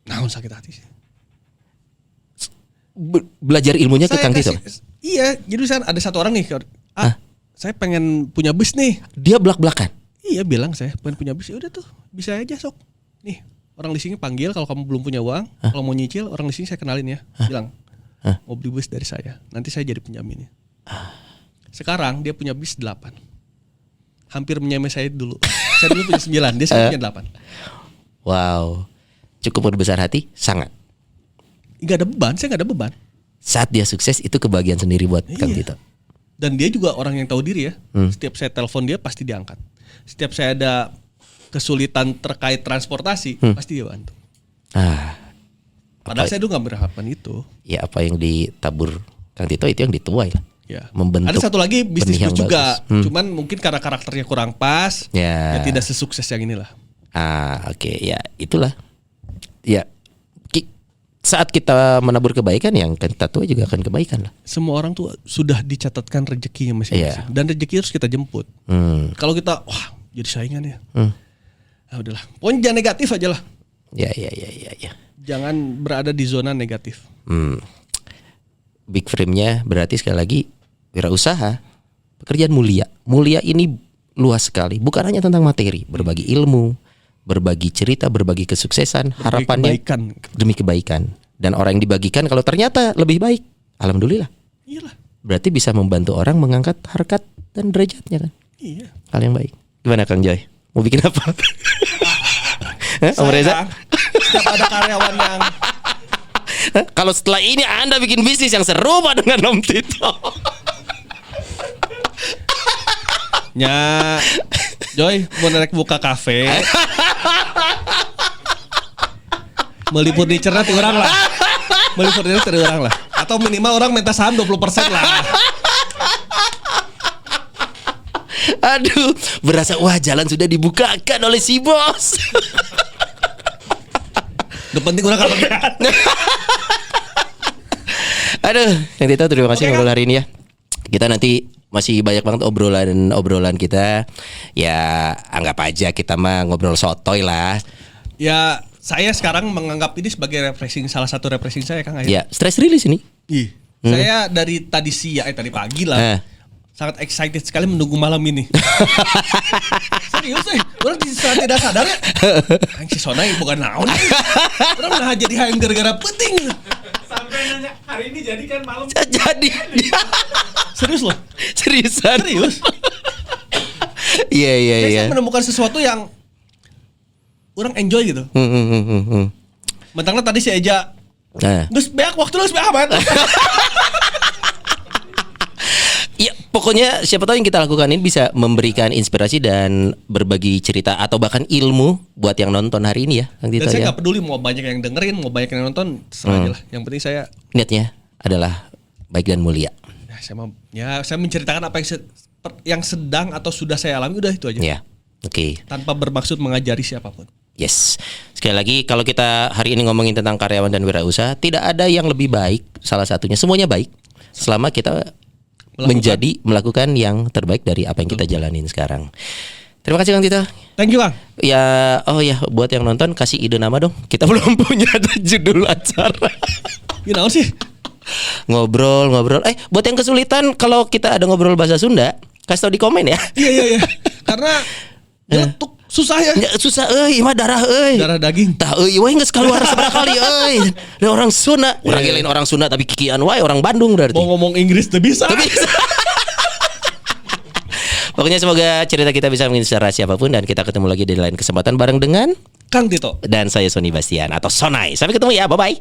Sakit hati sih. Belajar ilmunya ke Kang Tito? Iya, jadi misalnya ada satu orang nih, saya pengen punya bis nih. Dia belak-belakan? Iya, bilang saya pengen punya bis. Udah tuh, bisa aja sok. Nih, orang di sini panggil kalau kamu belum punya uang, kalau mau nyicil, orang di sini saya kenalin ya. Bilang, mau beli bis dari saya, nanti saya jadi penjaminnya. Sekarang dia punya bis 8. Hampir menyamai saya dulu. Saya dulu punya 9, dia sekarang punya 8. Wow, cukup berbesar hati, sangat. Gak ada beban, saya gak ada beban. Saat dia sukses itu kebahagiaan sendiri buat Kang Tito. Dan dia juga orang yang tahu diri ya. Setiap saya telepon dia pasti diangkat. Setiap saya ada kesulitan terkait transportasi, pasti dia bantu. Padahal saya dulu gak berharapan itu. Ya apa yang ditabur Kang Tito itu yang dituai lah. Ya. Membentuk. Ada satu lagi bisnis juga. Cuman mungkin karena karakternya kurang pas, ya tidak sesukses yang inilah. Oke. Ya itulah. Ya. Saat kita menabur kebaikan, yang kita tuai juga akan kebaikan lah. Semua orang tuh sudah dicatatkan rezekinya masing-masing. Dan rezeki harus kita jemput. Kalau kita jadi saingan ya. Udahlah. Pokoknya jangan negatif aja lah. Ya. Jangan berada di zona negatif. Big frame-nya berarti sekali lagi wirausaha, pekerjaan mulia. Mulia ini luas sekali. Bukan hanya tentang materi, berbagi ilmu, berbagi cerita, berbagi kesuksesan, harapannya kebaikan. Demi kebaikan. Dan orang yang dibagikan kalau ternyata lebih baik, alhamdulillah. Iyalah. Berarti bisa membantu orang mengangkat harkat dan derajatnya kan. Iya. Hal yang baik. Gimana Kang Joy? Mau bikin apa? Om Reza? Setiap ada karyawan yang kalau setelah ini Anda bikin bisnis yang serupa dengan Om Tito. Joy, mau naik buka kafe. Beli furniture ti orang lah. Beli furniture ti orang lah. Atau minimal orang minta saham 20% lah. Aduh, berasa jalan sudah dibukakan oleh si bos. Gak penting orang kalau Aduh, yang Tito terima kasih ngobrol hari ini ya. Kita nanti masih banyak banget obrolan kita. Ya anggap aja kita mah ngobrol sotoy lah. Ya saya sekarang menganggap ini sebagai salah satu refreshing saya Kang Ayat. Ya stress release ini. Saya dari tadi pagi lah. Sangat excited sekali menunggu malam ini. Serius orang tidak sadar ya. Si Sonai bukan naon. Orang nah jadi hayang gara-gara penting. Sampai nanya hari ini jadi kan malam. Jadi. Serius loh. Seriusan. Serius. Iya. Saya menemukan sesuatu yang orang enjoy gitu. Mentangnya tadi si Eja. Terus banyak waktu lu banyak banget. Ya pokoknya siapa tahu yang kita lakukan ini bisa memberikan inspirasi dan berbagi cerita atau bahkan ilmu buat yang nonton hari ini ya. Dan saya gak peduli mau banyak yang dengerin, mau banyak yang nonton, terserah aja lah. Yang penting saya niatnya adalah baik dan mulia. Saya menceritakan apa yang sedang atau sudah saya alami, udah itu aja. Ya, oke. Tanpa bermaksud mengajari siapapun. Yes. Sekali lagi kalau kita hari ini ngomongin tentang karyawan dan wirausaha, tidak ada yang lebih baik. Salah satunya semuanya baik selama kita melakukan yang terbaik dari apa yang kita jalanin sekarang. Terima kasih Kang Tito. Thank you Kang. Ya, buat yang nonton kasih ide nama dong. Kita belum punya judul acara. Gimana sih? Ngobrol. Buat yang kesulitan kalau kita ada ngobrol bahasa Sunda, kasih tau di komen ya. Iya. Karena nyetuk susah ya. Susah mah darah darah daging. Tah geus keluar seberapa kali Ada orang Sunda. Urang lain orang Sunda tapi kikian wae orang Bandung berarti. Mau ngomong Inggris teu bisa. Pokoknya semoga cerita kita bisa menginspirasi siapapun dan kita ketemu lagi di lain kesempatan bareng dengan Kang Tito dan saya Sony Bastian atau Sonai. Sampai ketemu ya, bye bye.